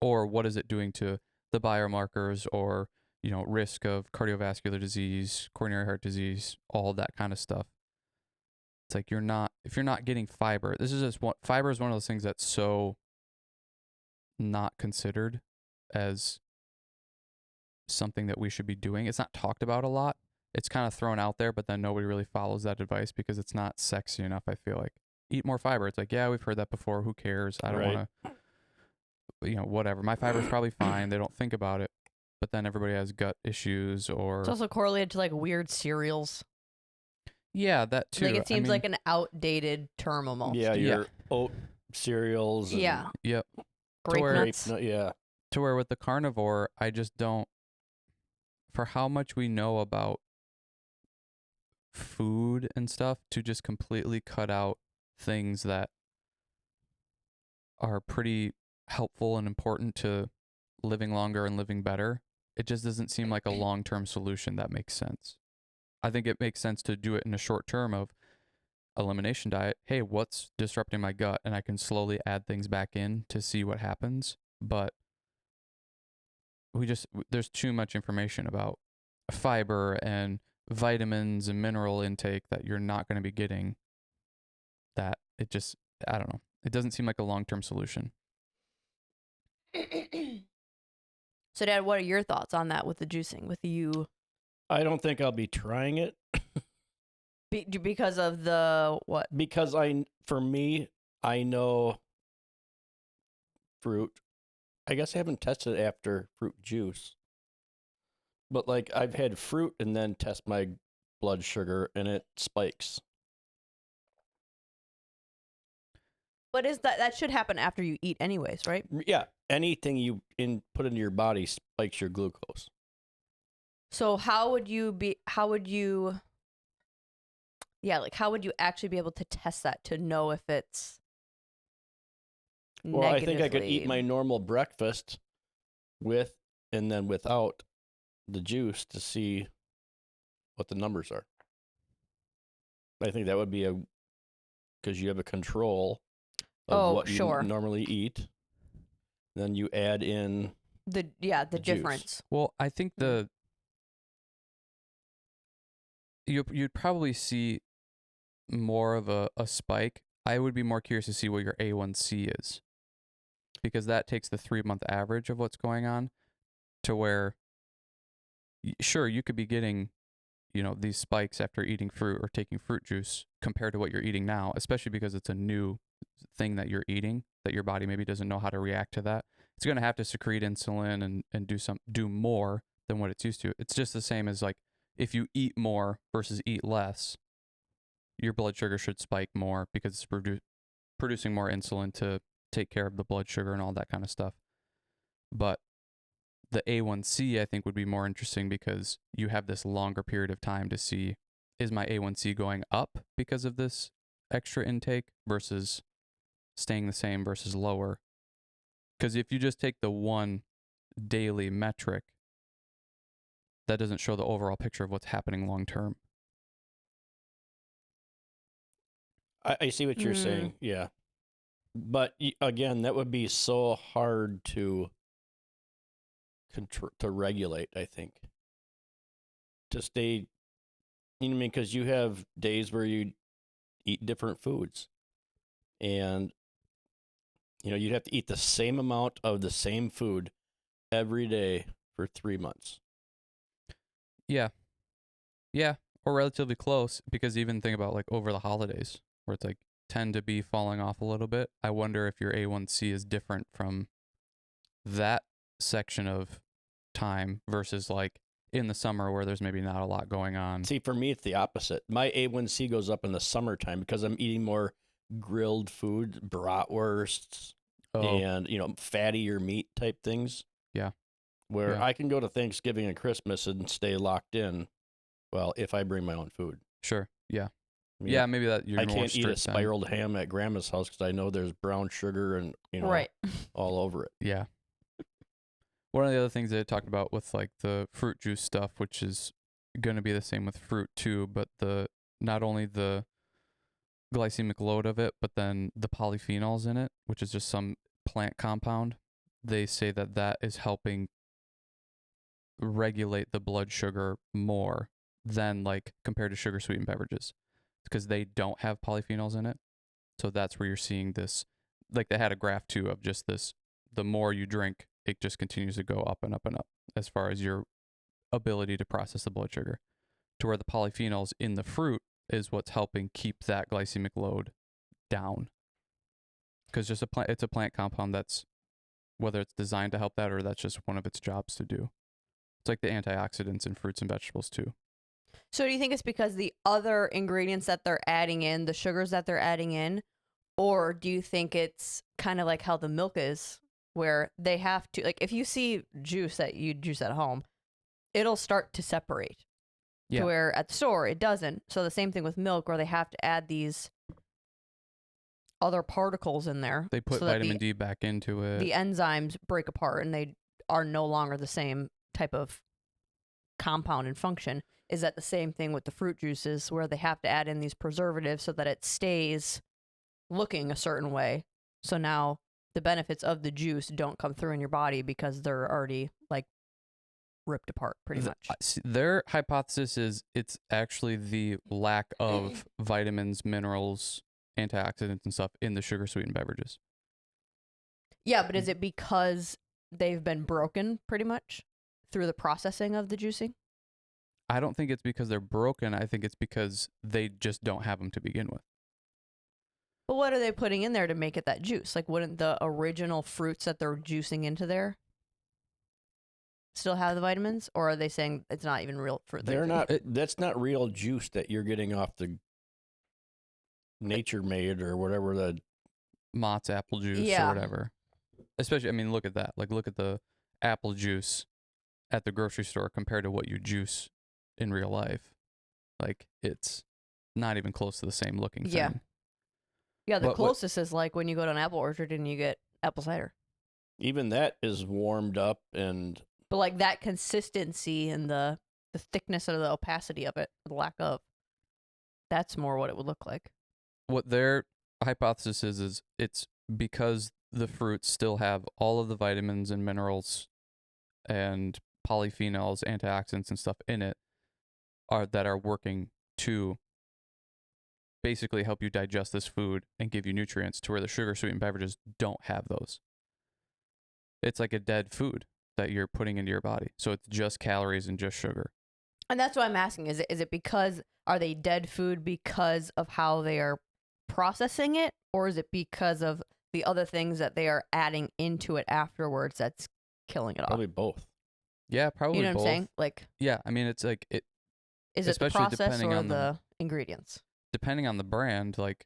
[SPEAKER 1] Or what is it doing to the biomarkers or, risk of cardiovascular disease, coronary heart disease, all that kind of stuff? It's like if you're not getting fiber, fiber is one of those things that's so not considered as something that we should be doing. It's not talked about a lot. It's kind of thrown out there, but then nobody really follows that advice because it's not sexy enough, I feel like. Eat more fiber. It's like, yeah, we've heard that before. Who cares? I don't want to, whatever. My fiber's probably fine. They don't think about it. But then everybody has gut issues or...
[SPEAKER 2] It's also correlated to like weird cereals.
[SPEAKER 1] Yeah, that too.
[SPEAKER 2] Like it seems like an outdated term almost.
[SPEAKER 3] Yeah, your oat cereals. And
[SPEAKER 2] Yeah.
[SPEAKER 1] Yep.
[SPEAKER 2] Grape
[SPEAKER 1] where-
[SPEAKER 2] nuts.
[SPEAKER 3] Yeah.
[SPEAKER 1] To where with the carnivore, I just don't... For how much we know about food and stuff, to just completely cut out things that are pretty helpful and important to living longer and living better, it just doesn't seem like a long-term solution that makes sense. I think it makes sense to do it in a short term of elimination diet. Hey, what's disrupting my gut? And I can slowly add things back in to see what happens. But there's too much information about fiber and vitamins and mineral intake that you're not going to be getting, that I don't know. It doesn't seem like a long-term solution.
[SPEAKER 2] So, Dad, what are your thoughts on that with the juicing? With you,
[SPEAKER 3] I don't think I'll be trying it
[SPEAKER 2] because of the what?
[SPEAKER 3] because for me, I know fruit. I guess I haven't tested after fruit juice. But like I've had fruit and then test my blood sugar and it spikes.
[SPEAKER 2] But that should happen after you eat, anyways, right?
[SPEAKER 3] Yeah, anything you put into your body spikes your glucose.
[SPEAKER 2] So how would you actually be able to test that to know if it's
[SPEAKER 3] Well, I think I could eat
[SPEAKER 2] negatively-
[SPEAKER 3] my normal breakfast with and then without the juice to see what the numbers are. I think that would be because you have a control of what you normally eat. Then you add in
[SPEAKER 2] the
[SPEAKER 3] juice.
[SPEAKER 2] difference.
[SPEAKER 1] Well, I think you'd probably see more of a spike. I would be more curious to see what your A1C is, because that takes the 3-month average of what's going on to where, sure, you could be getting, these spikes after eating fruit or taking fruit juice compared to what you're eating now, especially because it's a new thing that you're eating that your body maybe doesn't know how to react to that. It's going to have to secrete insulin and do more than what it's used to. It's just the same as like if you eat more versus eat less, your blood sugar should spike more because it's producing more insulin to take care of the blood sugar and all that kind of stuff. But the A1C, I think, would be more interesting because you have this longer period of time to see, is my A1C going up because of this extra intake versus staying the same versus lower? Because if you just take the one daily metric, that doesn't show the overall picture of what's happening long term.
[SPEAKER 3] I see what you're
[SPEAKER 2] Mm.
[SPEAKER 3] saying. Yeah. But again, that would be so hard to regulate, I think. To stay, you know what I mean? Because you have days where you eat different foods. And, you'd have to eat the same amount of the same food every day for 3 months.
[SPEAKER 1] Yeah. Yeah. Or relatively close, because even think about like over the holidays where it's like tend to be falling off a little bit. I wonder if your A1C is different from that section of time versus like in the summer where there's maybe not a lot going on.
[SPEAKER 3] See, for me, it's the opposite. My A1C goes up in the summertime because I'm eating more grilled food, bratwursts,
[SPEAKER 1] Oh,
[SPEAKER 3] and, fattier meat type things.
[SPEAKER 1] Yeah.
[SPEAKER 3] Where
[SPEAKER 1] Yeah.
[SPEAKER 3] I can go to Thanksgiving and Christmas and stay locked in. Well, if I bring my own food.
[SPEAKER 1] sure. Yeah.
[SPEAKER 3] I mean,
[SPEAKER 1] Yeah, maybe that you're
[SPEAKER 3] I
[SPEAKER 1] more
[SPEAKER 3] can't eat a
[SPEAKER 1] strict then.
[SPEAKER 3] spiraled ham at grandma's house because I know there's brown sugar and,
[SPEAKER 2] Right.
[SPEAKER 3] all over it.
[SPEAKER 1] Yeah. One of the other things they talked about with like the fruit juice stuff, which is going to be the same with fruit too, but not only the glycemic load of it, but then the polyphenols in it, which is just some plant compound. They say that is helping regulate the blood sugar more than like compared to sugar sweetened beverages, because they don't have polyphenols in it. So that's where you're seeing this, like they had a graph too of just this, the more you drink, it just continues to go up and up and up as far as your ability to process the blood sugar, to where the polyphenols in the fruit is what's helping keep that glycemic load down. Because just it's a plant compound that's, whether it's designed to help that or that's just one of its jobs to do. It's like the antioxidants in fruits and vegetables too.
[SPEAKER 2] So do you think it's because the other ingredients that they're adding in, the sugars that they're adding in, or do you think it's kind of like how the milk is, where they have to, like if you see juice that you juice at home, it'll start to separate.
[SPEAKER 1] Yeah.
[SPEAKER 2] To where at the store it doesn't. So the same thing with milk, where they have to add these other particles in there.
[SPEAKER 1] They put
[SPEAKER 2] so that
[SPEAKER 1] vitamin D back into it.
[SPEAKER 2] the enzymes break apart and they are no longer the same type of compound and function. Is that the same thing with the fruit juices, where they have to add in these preservatives so that it stays looking a certain way? So now the benefits of the juice don't come through in your body because they're already like ripped apart pretty much.
[SPEAKER 1] Their hypothesis is it's actually the lack of vitamins, minerals, antioxidants, and stuff in the sugar sweetened beverages.
[SPEAKER 2] Yeah, but is it because they've been broken pretty much through the processing of the juicing?
[SPEAKER 1] I don't think it's because they're broken. I think it's because they just don't have them to begin with.
[SPEAKER 2] But what are they putting in there to make it that juice? Like, wouldn't the original fruits that they're juicing into there still have the vitamins? Or are they saying it's not even real fruit?
[SPEAKER 3] They're not. That's not real juice that you're getting off the nature made or whatever the
[SPEAKER 1] Mott's apple juice
[SPEAKER 2] Yeah.
[SPEAKER 1] or whatever. Especially, I mean, look at that. Like, look at the apple juice at the grocery store compared to what you juice in real life. Like, it's not even close to the same looking thing.
[SPEAKER 2] Yeah. Yeah, the
[SPEAKER 1] What-
[SPEAKER 2] closest is like when you go to an apple orchard and you get apple cider.
[SPEAKER 3] even that is warmed up and
[SPEAKER 2] But like that consistency and the thickness or the opacity of it, the lack of, that's more what it would look like.
[SPEAKER 1] What their hypothesis is it's because the fruits still have all of the vitamins and minerals and polyphenols, antioxidants, and stuff in it that are working to basically help you digest this food and give you nutrients, to where the sugar sweetened beverages don't have those. It's like a dead food that you're putting into your body. So it's just calories and just sugar.
[SPEAKER 2] And that's what I'm asking. Is it because, are they dead food because of how they are processing it? Or is it because of the other things that they are adding into it afterwards that's killing it off?
[SPEAKER 3] probably both.
[SPEAKER 1] Yeah, probably
[SPEAKER 2] You know what
[SPEAKER 1] both.
[SPEAKER 2] I'm saying? Like,
[SPEAKER 1] Yeah, I mean, it's like
[SPEAKER 2] is it the
[SPEAKER 1] especially
[SPEAKER 2] process
[SPEAKER 1] depending
[SPEAKER 2] or
[SPEAKER 1] on
[SPEAKER 2] the ingredients?
[SPEAKER 1] depending on the brand, like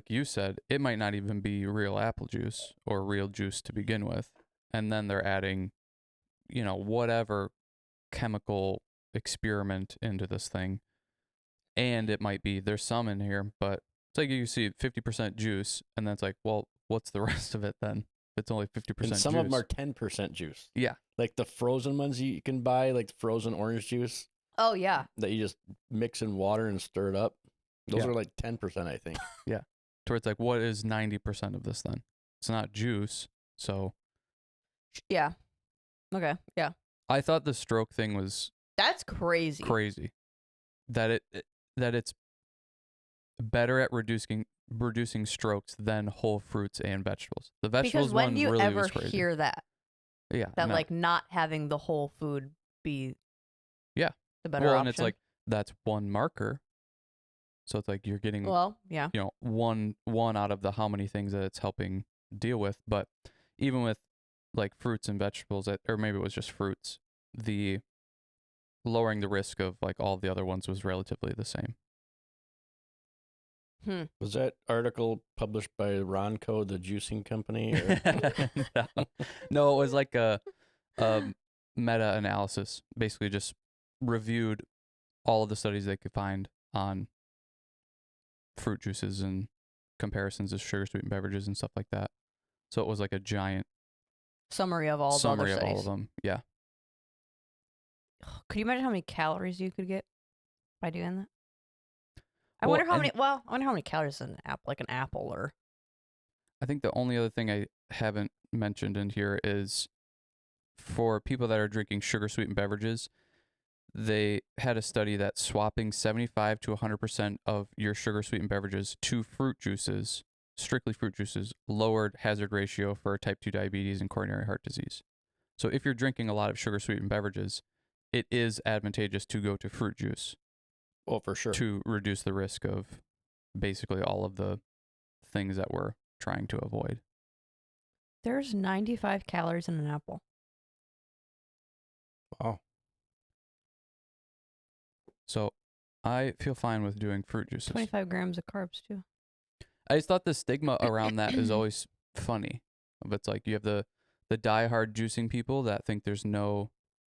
[SPEAKER 1] you said, it might not even be real apple juice or real juice to begin with. And then they're adding, whatever chemical experiment into this thing. And it might be, there's some in here, but it's like you see 50% juice, and then it's like, well, what's the rest of it then? it's only 50%
[SPEAKER 3] And some
[SPEAKER 1] juice.
[SPEAKER 3] of them are 10% juice.
[SPEAKER 1] Yeah.
[SPEAKER 3] Like the frozen ones you can buy, like frozen orange juice
[SPEAKER 2] Oh yeah.
[SPEAKER 3] that you just mix in water and stir it up. Those
[SPEAKER 1] Yeah.
[SPEAKER 3] are like 10%, I think.
[SPEAKER 1] To where it's like, what is 90% of this then? It's not juice. So
[SPEAKER 2] Yeah. Okay. Yeah.
[SPEAKER 1] I thought the stroke thing was
[SPEAKER 2] That's crazy.
[SPEAKER 1] crazy. That it's better at reducing strokes than whole fruits and vegetables. The vegetables
[SPEAKER 2] Because when
[SPEAKER 1] one
[SPEAKER 2] do you
[SPEAKER 1] really
[SPEAKER 2] ever
[SPEAKER 1] was crazy.
[SPEAKER 2] hear that?
[SPEAKER 1] Yeah.
[SPEAKER 2] That
[SPEAKER 1] no.
[SPEAKER 2] like not having the whole food be
[SPEAKER 1] Yeah.
[SPEAKER 2] the better
[SPEAKER 1] Well,
[SPEAKER 2] option.
[SPEAKER 1] and it's like that's one marker. So it's like you're getting
[SPEAKER 2] well, yeah.
[SPEAKER 1] one out of the how many things that it's helping deal with. But even with like fruits and vegetables, or maybe it was just fruits, the lowering the risk of like all the other ones was relatively the same.
[SPEAKER 3] Was that article published by Ronco, the juicing company? Or?
[SPEAKER 1] No, it was like a meta-analysis. Basically, just reviewed all of the studies they could find on fruit juices and comparisons of sugar-sweetened beverages and stuff like that. So it was like a giant
[SPEAKER 2] Summary of all the
[SPEAKER 1] summary
[SPEAKER 2] other
[SPEAKER 1] of all
[SPEAKER 2] studies.
[SPEAKER 1] of them. Yeah.
[SPEAKER 2] Could you imagine how many calories you could get by doing that? I
[SPEAKER 1] Well,
[SPEAKER 2] wonder how
[SPEAKER 1] and-
[SPEAKER 2] many. Well, I wonder how many calories in an apple, or
[SPEAKER 1] I think the only other thing I haven't mentioned in here is for people that are drinking sugar-sweetened beverages, they had a study that swapping 75 to 100% of your sugar-sweetened beverages to fruit juices, strictly fruit juices, lowered hazard ratio for type 2 diabetes and coronary heart disease. So if you're drinking a lot of sugar-sweetened beverages, it is advantageous to go to fruit juice
[SPEAKER 3] Oh, for sure.
[SPEAKER 1] to reduce the risk of basically all of the things that we're trying to avoid.
[SPEAKER 2] there's 95 calories in an apple.
[SPEAKER 3] Wow.
[SPEAKER 1] So I feel fine with doing fruit juices.
[SPEAKER 2] 25 grams of carbs too.
[SPEAKER 1] I just thought the stigma around that is always funny. But it's like you have the diehard juicing people that think there's no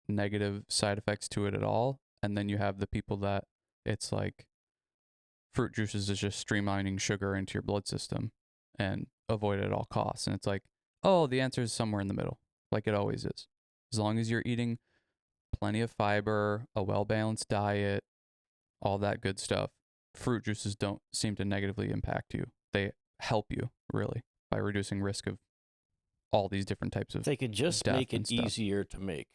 [SPEAKER 1] negative side effects to it at all. And then you have the people that it's like fruit juices is just streamlining sugar into your blood system and avoid it at all costs. And it's like, oh, the answer is somewhere in the middle, like it always is. As long as you're eating plenty of fiber, a well-balanced diet, all that good stuff, fruit juices don't seem to negatively impact you. They help you, really, by reducing risk of all these different types of
[SPEAKER 3] They could just
[SPEAKER 1] death
[SPEAKER 3] make
[SPEAKER 1] and
[SPEAKER 3] it
[SPEAKER 1] stuff.
[SPEAKER 3] easier to make.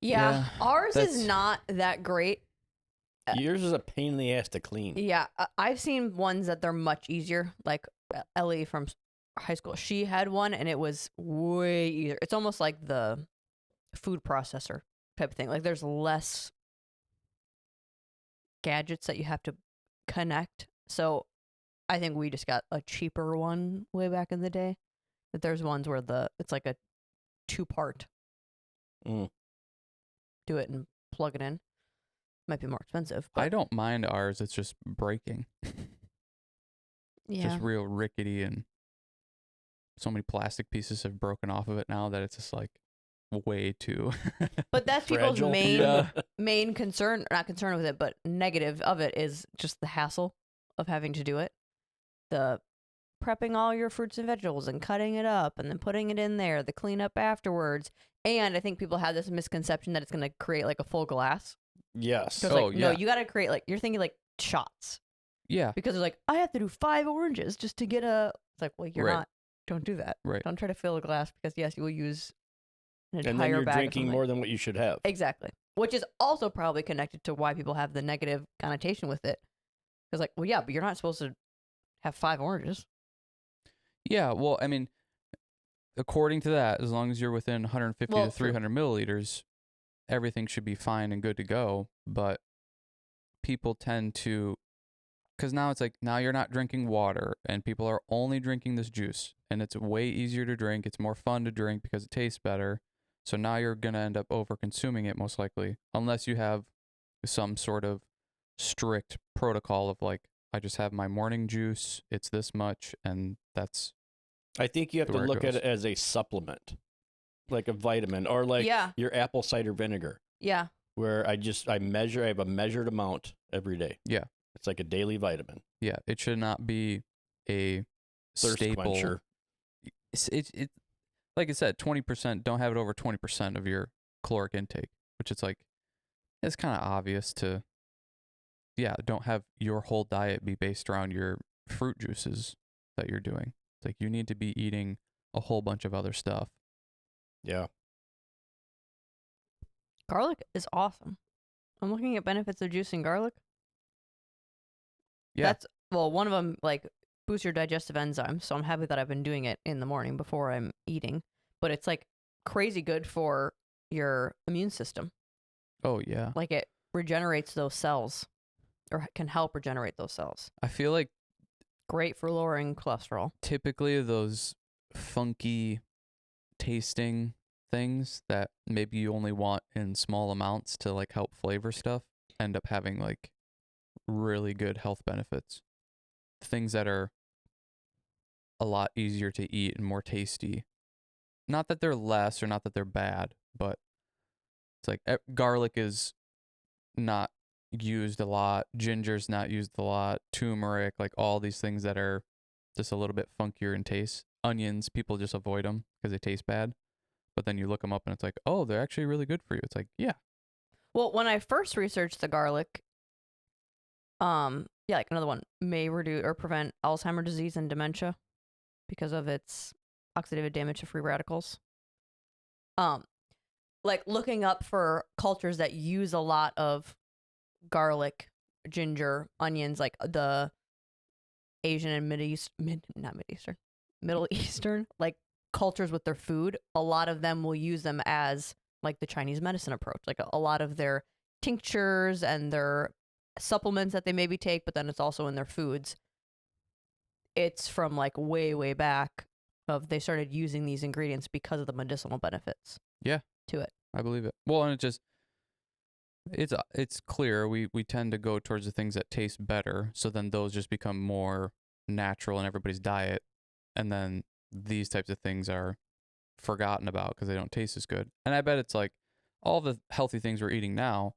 [SPEAKER 2] Yeah, ours
[SPEAKER 1] that's-
[SPEAKER 2] is not that great.
[SPEAKER 3] Yours is a pain in the ass to clean.
[SPEAKER 2] Yeah, I've seen ones that they're much easier. Like Ellie from high school, she had one and it was way easier. It's almost like the food processor type of thing. Like there's less gadgets that you have to connect. So I think we just got a cheaper one way back in the day. But there's ones where it's like a 2-part.
[SPEAKER 3] Mm.
[SPEAKER 2] Do it and plug it in. Might be more expensive. But
[SPEAKER 1] I don't mind ours. It's just breaking.
[SPEAKER 2] yeah.
[SPEAKER 1] Just real rickety, and so many plastic pieces have broken off of it now that it's just like way too.
[SPEAKER 2] But that's people's
[SPEAKER 3] Fragile.
[SPEAKER 2] main
[SPEAKER 1] Yeah.
[SPEAKER 2] main concern, not concern with it, but negative of it is just the hassle of having to do it. The prepping all your fruits and vegetables and cutting it up and then putting it in there, the cleanup afterwards. And I think people have this misconception that it's going to create like a full glass.
[SPEAKER 3] Yes.
[SPEAKER 2] So it's
[SPEAKER 1] Oh,
[SPEAKER 2] like, no,
[SPEAKER 1] yeah.
[SPEAKER 2] you got to create like, you're thinking like shots.
[SPEAKER 1] Yeah.
[SPEAKER 2] Because they're like, I have to do 5 oranges just to get a. It's like, well, you're
[SPEAKER 1] Right.
[SPEAKER 2] not. Don't do that.
[SPEAKER 1] Right.
[SPEAKER 2] Don't try to fill a glass because, yes, you will use an entire
[SPEAKER 3] And then you're
[SPEAKER 2] bag of
[SPEAKER 3] drinking
[SPEAKER 2] something.
[SPEAKER 3] more than what you should have.
[SPEAKER 2] Exactly. Which is also probably connected to why people have the negative connotation with it. Because, like, well, yeah, but you're not supposed to have 5 oranges.
[SPEAKER 1] Yeah. Well, I mean, according to that, as long as you're within 150
[SPEAKER 2] Well,
[SPEAKER 1] to 300 milliliters, everything should be fine and good to go. But people tend to, because now it's like, now you're not drinking water and people are only drinking this juice and it's way easier to drink. It's more fun to drink because it tastes better. So now you're going to end up over consuming it most likely, unless you have some sort of strict protocol of like, I just have my morning juice. It's this much. And that's,
[SPEAKER 3] I think you have to
[SPEAKER 1] Where it
[SPEAKER 3] look at
[SPEAKER 1] goes.
[SPEAKER 3] it as a supplement, like a vitamin, or like
[SPEAKER 2] Yeah.
[SPEAKER 3] your apple cider vinegar,
[SPEAKER 2] Yeah.
[SPEAKER 3] where I have a measured amount every day.
[SPEAKER 1] Yeah.
[SPEAKER 3] It's like a daily vitamin.
[SPEAKER 1] yeah, it should not be a
[SPEAKER 3] Thirst
[SPEAKER 1] staple.
[SPEAKER 3] quencher.
[SPEAKER 1] It like I said, 20%. Don't have it over 20% of your caloric intake, which it's like it's kind of obvious to. Yeah, don't have your whole diet be based around your fruit juices that you're doing. It's like you need to be eating a whole bunch of other stuff.
[SPEAKER 3] Yeah.
[SPEAKER 2] Garlic is awesome. I'm looking at benefits of juicing garlic.
[SPEAKER 1] Yeah.
[SPEAKER 2] That's, well, one of them, like, boosts your digestive enzymes. So I'm happy that I've been doing it in the morning before I'm eating. But it's, like, crazy good for your immune system.
[SPEAKER 1] Oh, yeah.
[SPEAKER 2] Like, it regenerates those cells, or can help regenerate those cells.
[SPEAKER 1] I feel like
[SPEAKER 2] Great for lowering cholesterol.
[SPEAKER 1] typically those funky tasting things that maybe you only want in small amounts to like help flavor stuff end up having like really good health benefits. Things that are a lot easier to eat and more tasty. Not that they're less or not that they're bad, but it's like garlic is not used a lot, ginger's not used a lot, turmeric, like all these things that are just a little bit funkier in taste. Onions, people just avoid them because they taste bad. But then you look them up and it's like, oh, they're actually really good for you. It's like, yeah.
[SPEAKER 2] Well, when I first researched the garlic, yeah, like another one, may reduce or prevent Alzheimer's disease and dementia because of its oxidative damage to free radicals. Like looking up for cultures that use a lot of garlic, ginger, onions, like the Asian and Middle Eastern, like cultures with their food, a lot of them will use them as like the Chinese medicine approach. Like a lot of their tinctures and their supplements that they maybe take, but then it's also in their foods. It's from like way, way back of they started using these ingredients because of the medicinal benefits.
[SPEAKER 1] Yeah.
[SPEAKER 2] To it.
[SPEAKER 1] I believe it. Well, and it's clear we tend to go towards the things that taste better, so then those just become more natural in everybody's diet, and then these types of things are forgotten about because they don't taste as good. And I bet it's like all the healthy things we're eating now,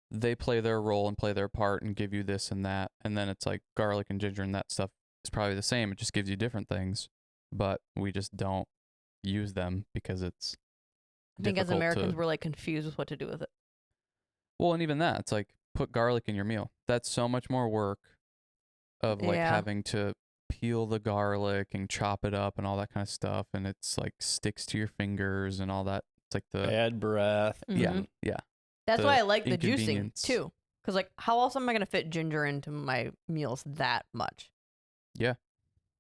[SPEAKER 1] they play their role and play their part and give you this and that, and then it's like garlic and ginger and that stuff is probably the same. It just gives you different things, but we just don't use them because it's
[SPEAKER 2] I think as Americans,
[SPEAKER 1] to,
[SPEAKER 2] we're like confused with what to do with it.
[SPEAKER 1] well, and even that, it's like put garlic in your meal. That's so much more work of like having to peel the garlic and chop it up and all that kind of stuff, and it's like sticks to your fingers and all that. It's like the
[SPEAKER 3] bad breath.
[SPEAKER 1] yeah, yeah.
[SPEAKER 2] That's
[SPEAKER 1] the
[SPEAKER 2] why I like the juicing
[SPEAKER 1] inconvenience.
[SPEAKER 2] too, because like how else am I gonna fit ginger into my meals that much?
[SPEAKER 1] Yeah.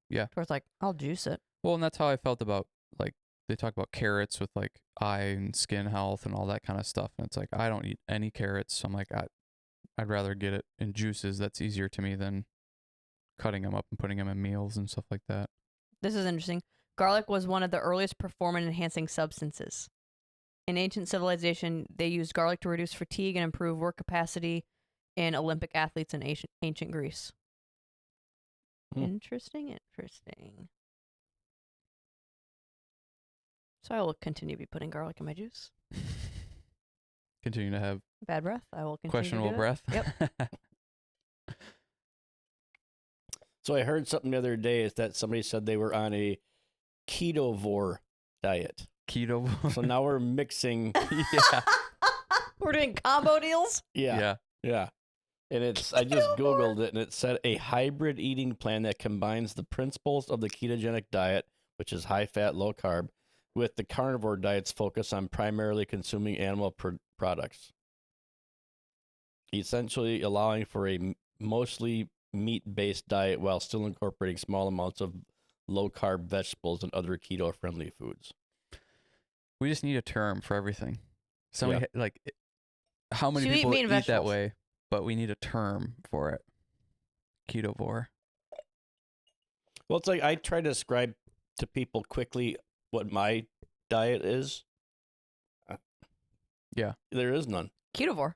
[SPEAKER 2] Where it's like I'll juice it.
[SPEAKER 1] Well, and that's how I felt about like they talk about carrots with like eye and skin health and all that kind of stuff, and it's like I don't eat any carrots, so I'm like I'd rather get it in juices. That's easier to me than cutting them up and putting them in meals and stuff like that.
[SPEAKER 2] This is interesting. Garlic was one of the earliest performance-enhancing substances. In ancient civilization, they used garlic to reduce fatigue and improve work capacity in Olympic athletes in ancient Greece. Interesting. So I will continue to be putting garlic in my juice.
[SPEAKER 1] Continue to have
[SPEAKER 2] Bad breath. I will continue
[SPEAKER 1] questionable
[SPEAKER 2] to do
[SPEAKER 1] breath.
[SPEAKER 2] Yep.
[SPEAKER 3] So I heard something the other day is that somebody said they were on a ketovore diet.
[SPEAKER 1] Keto.
[SPEAKER 3] So now we're mixing.
[SPEAKER 1] Yeah.
[SPEAKER 2] We're doing combo deals?
[SPEAKER 3] Yeah. And I just Googled it and it said a hybrid eating plan that combines the principles of the ketogenic diet, which is high fat, low carb, with the carnivore diet's focus on primarily consuming animal products. Essentially allowing for a mostly meat-based diet while still incorporating small amounts of low-carb vegetables and other keto-friendly foods.
[SPEAKER 1] We just need a term for everything. Somebody like how many
[SPEAKER 2] So you eat
[SPEAKER 1] people
[SPEAKER 2] meat and
[SPEAKER 1] eat that
[SPEAKER 2] vegetables.
[SPEAKER 1] way, but we need a term for it. Ketovore.
[SPEAKER 3] Well, it's like I try to describe to people quickly what my diet is.
[SPEAKER 1] Yeah.
[SPEAKER 3] There is none.
[SPEAKER 2] Ketovore.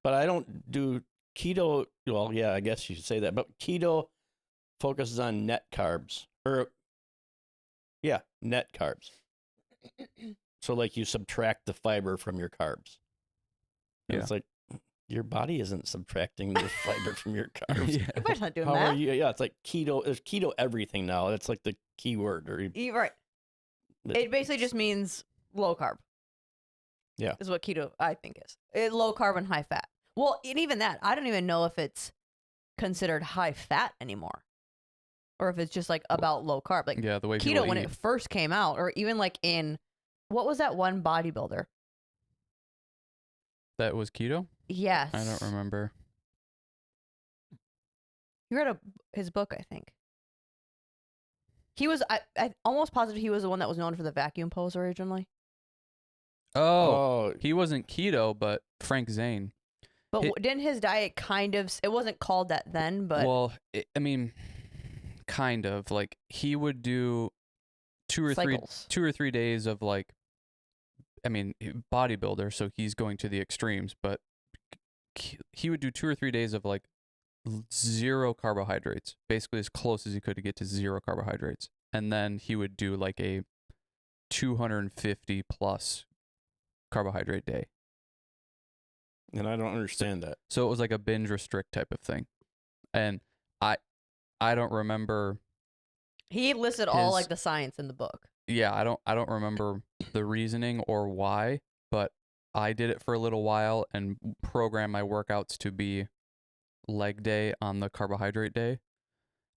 [SPEAKER 3] But I don't do keto. Well, yeah, I guess you should say that. But keto focuses on net carbs. Net carbs. So like you subtract the fiber from your carbs. And
[SPEAKER 1] Yeah.
[SPEAKER 3] It's like, Your body isn't subtracting the fiber from your carbs.
[SPEAKER 1] Yeah.
[SPEAKER 2] Your body's not doing
[SPEAKER 3] How
[SPEAKER 2] that.
[SPEAKER 3] are you? Yeah, it's like keto. There's keto everything now. That's like the key word.
[SPEAKER 2] You're right. It basically just means low carb.
[SPEAKER 3] Yeah.
[SPEAKER 2] Is what keto, I think, is. Low carb and high fat. Well, and even that, I don't even know if it's considered high fat anymore. Or if it's just like about low carb. Like
[SPEAKER 1] Yeah, the way
[SPEAKER 2] keto,
[SPEAKER 1] people
[SPEAKER 2] when
[SPEAKER 1] eat.
[SPEAKER 2] it first came out, or even like in, what was that one bodybuilder?
[SPEAKER 1] That was keto?
[SPEAKER 2] Yes.
[SPEAKER 1] I don't remember.
[SPEAKER 2] You read his book, I think. He was, I almost positive he was the one that was known for the vacuum pose originally.
[SPEAKER 1] Oh, he wasn't keto, but Frank Zane.
[SPEAKER 2] But didn't his diet kind of, it wasn't called that then, but.
[SPEAKER 1] Well, I mean, kind of. Like, he would do two or three days of like, I mean, bodybuilder, so he's going to the extremes, but he would do 2 or 3 days of like zero carbohydrates, basically as close as he could to get to zero carbohydrates. And then he would do like a 250 plus carbohydrate day.
[SPEAKER 3] And I don't understand that.
[SPEAKER 1] So it was like a binge restrict type of thing. And I don't remember.
[SPEAKER 2] He listed all like the science in the book.
[SPEAKER 1] Yeah, I don't remember the reasoning or why, but I did it for a little while and programmed my workouts to be leg day on the carbohydrate day.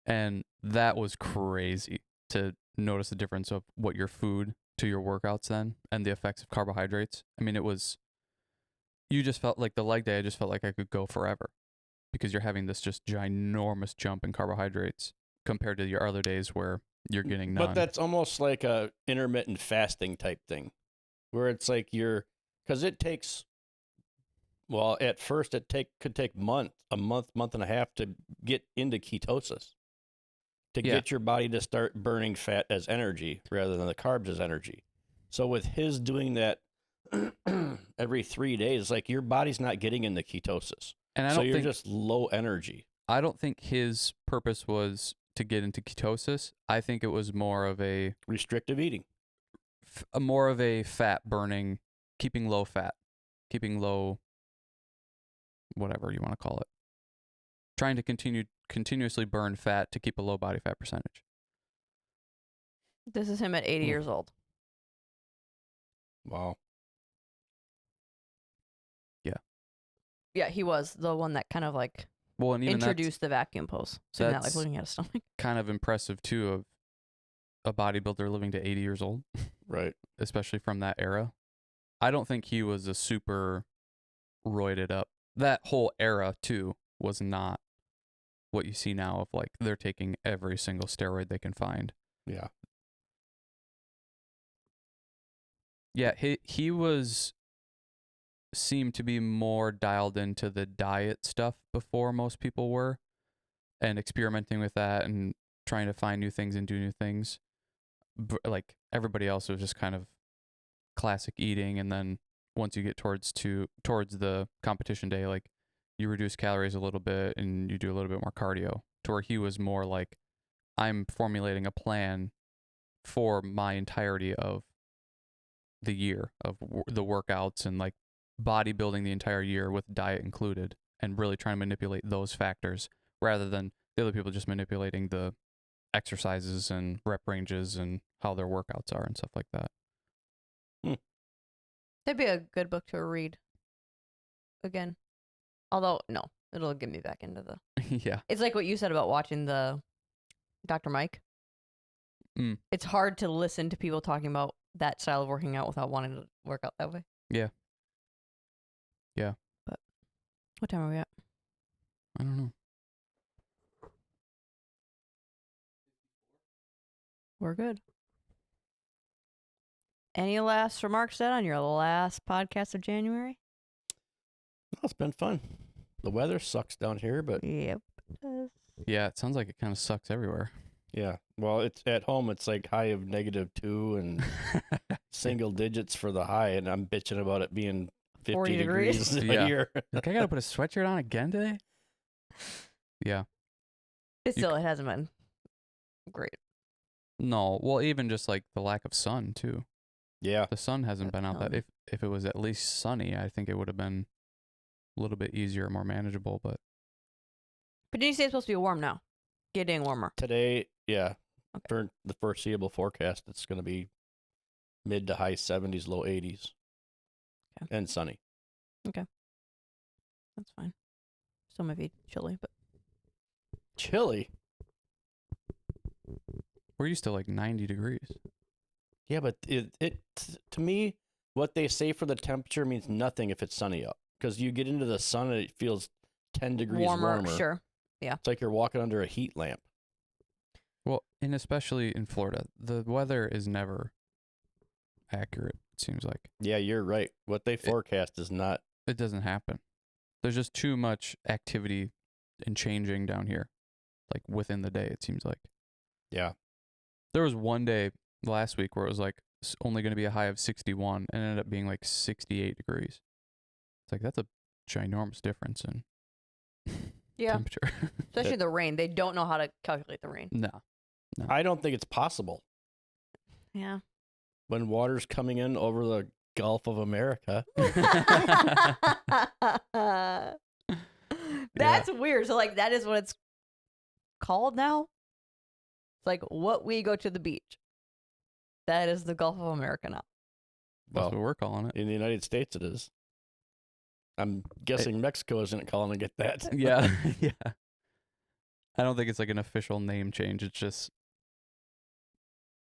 [SPEAKER 1] And that was crazy to notice the difference of what your food to your workouts then and the effects of carbohydrates. I mean, you just felt like the leg day, I just felt like I could go forever because you're having this just ginormous jump in carbohydrates compared to your other days where you're getting none.
[SPEAKER 3] But that's almost like a intermittent fasting type thing where it's like because it takes, well, at first could take a month and a half to get into ketosis, to get your body to start burning fat as energy rather than the carbs as energy. So with his doing that every 3 days, like your body's not getting into ketosis. And so you're just low energy.
[SPEAKER 1] I don't think his purpose was to get into ketosis. I think it was more of a
[SPEAKER 3] restrictive eating,
[SPEAKER 1] more of a fat burning, keeping low fat, keeping low, whatever you want to call it. Trying to continuously burn fat to keep a low body fat percentage.
[SPEAKER 2] This is him at 80 years old.
[SPEAKER 3] Wow.
[SPEAKER 2] Yeah, he was the one that kind of like
[SPEAKER 1] and even
[SPEAKER 2] introduced the vacuum pose. So now like looking at his stomach.
[SPEAKER 1] Kind of impressive too of a bodybuilder living to 80 years old.
[SPEAKER 3] Right.
[SPEAKER 1] Especially from that era. I don't think he was a super roided up. That whole era too was not what you see now of like they're taking every single steroid they can find.
[SPEAKER 3] Yeah.
[SPEAKER 1] Yeah, he seemed to be more dialed into the diet stuff before most people were and experimenting with that and trying to find new things and do new things. Like everybody else was just kind of classic eating, and then once you get towards the competition day, like you reduce calories a little bit and you do a little bit more cardio, to where he was more like, I'm formulating a plan for my entirety of the year of the workouts and like bodybuilding the entire year with diet included, and really trying to manipulate those factors rather than the other people just manipulating the exercises and rep ranges and how their workouts are and stuff like that.
[SPEAKER 2] That'd be a good book to read again. Although, no, it'll get me back into the...
[SPEAKER 1] Yeah.
[SPEAKER 2] It's like what you said about watching the Dr. Mike. It's hard to listen to people talking about that style of working out without wanting to work out that way.
[SPEAKER 1] Yeah. Yeah.
[SPEAKER 2] But what time are we at?
[SPEAKER 1] I don't know.
[SPEAKER 2] We're good. Any last remarks, Dad, on your last podcast of January?
[SPEAKER 3] Oh, it's been fun. The weather sucks down here, but...
[SPEAKER 2] Yep, it does.
[SPEAKER 1] Yeah, it sounds like it kind of sucks everywhere.
[SPEAKER 3] Yeah. Well, it's at home, it's like high of -2 and single digits for the high, and I'm bitching about it being 50 degrees here.
[SPEAKER 1] Like, I got to put a sweatshirt on again today? Yeah.
[SPEAKER 2] It hasn't been great.
[SPEAKER 1] No, well, even just like the lack of sun too.
[SPEAKER 3] Yeah.
[SPEAKER 1] The sun hasn't been out that. If it was at least sunny, I think it would have been a little bit easier, more manageable. But
[SPEAKER 2] But did you say it's supposed to be warm now? Getting warmer.
[SPEAKER 3] Today, yeah,
[SPEAKER 2] Okay.
[SPEAKER 3] for the foreseeable forecast, it's going to be mid to high 70s, low 80s,
[SPEAKER 2] Okay.
[SPEAKER 3] and sunny.
[SPEAKER 2] That's fine. Still might be chilly, but
[SPEAKER 3] Chilly?
[SPEAKER 1] we're used to like 90 degrees.
[SPEAKER 3] Yeah, but to me, what they say for the temperature means nothing if it's sunny out. Because you get into the sun and it feels 10 degrees warmer.
[SPEAKER 2] Sure.
[SPEAKER 3] It's like you're walking under a heat lamp.
[SPEAKER 1] Well, and especially in Florida, the weather is never accurate, it seems like.
[SPEAKER 3] Yeah, you're right. What they forecast is not.
[SPEAKER 1] It doesn't happen. There's just too much activity and changing down here, like within the day, it seems like.
[SPEAKER 3] Yeah.
[SPEAKER 1] There was one day last week where it was like only going to be a high of 61 and it ended up being like 68 degrees. It's like, that's a ginormous difference in temperature.
[SPEAKER 2] Especially the rain. They don't know how to calculate the rain.
[SPEAKER 1] No.
[SPEAKER 3] I don't think it's possible.
[SPEAKER 2] Yeah.
[SPEAKER 3] When water's coming in over the Gulf of America.
[SPEAKER 2] That's weird. So like that is what it's called now? It's like what we go to the beach. That is the Gulf of America now.
[SPEAKER 1] That's
[SPEAKER 3] Well,
[SPEAKER 1] what we're calling it.
[SPEAKER 3] in the United States, it is. I'm guessing Mexico isn't calling it that.
[SPEAKER 1] Yeah. Yeah. I don't think it's like an official name change. It's just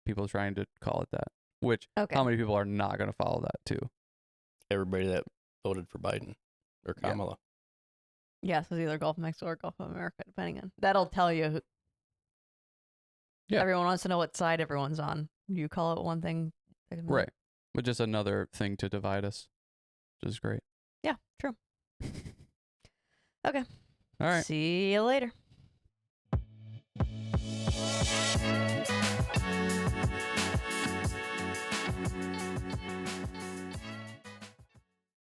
[SPEAKER 1] people trying to call it that. Which,
[SPEAKER 2] Okay.
[SPEAKER 1] how many people are not going to follow that too?
[SPEAKER 3] Everybody that voted for Biden or
[SPEAKER 1] Yeah.
[SPEAKER 3] Kamala.
[SPEAKER 2] Yeah, so it's either Gulf of Mexico or Gulf of America, depending on. That'll tell you who.
[SPEAKER 1] Yeah.
[SPEAKER 2] Everyone wants to know what side everyone's on. You call it one thing.
[SPEAKER 1] Right. But just another thing to divide us, which is great.
[SPEAKER 2] Yeah, true. Okay.
[SPEAKER 1] All right.
[SPEAKER 2] See you later.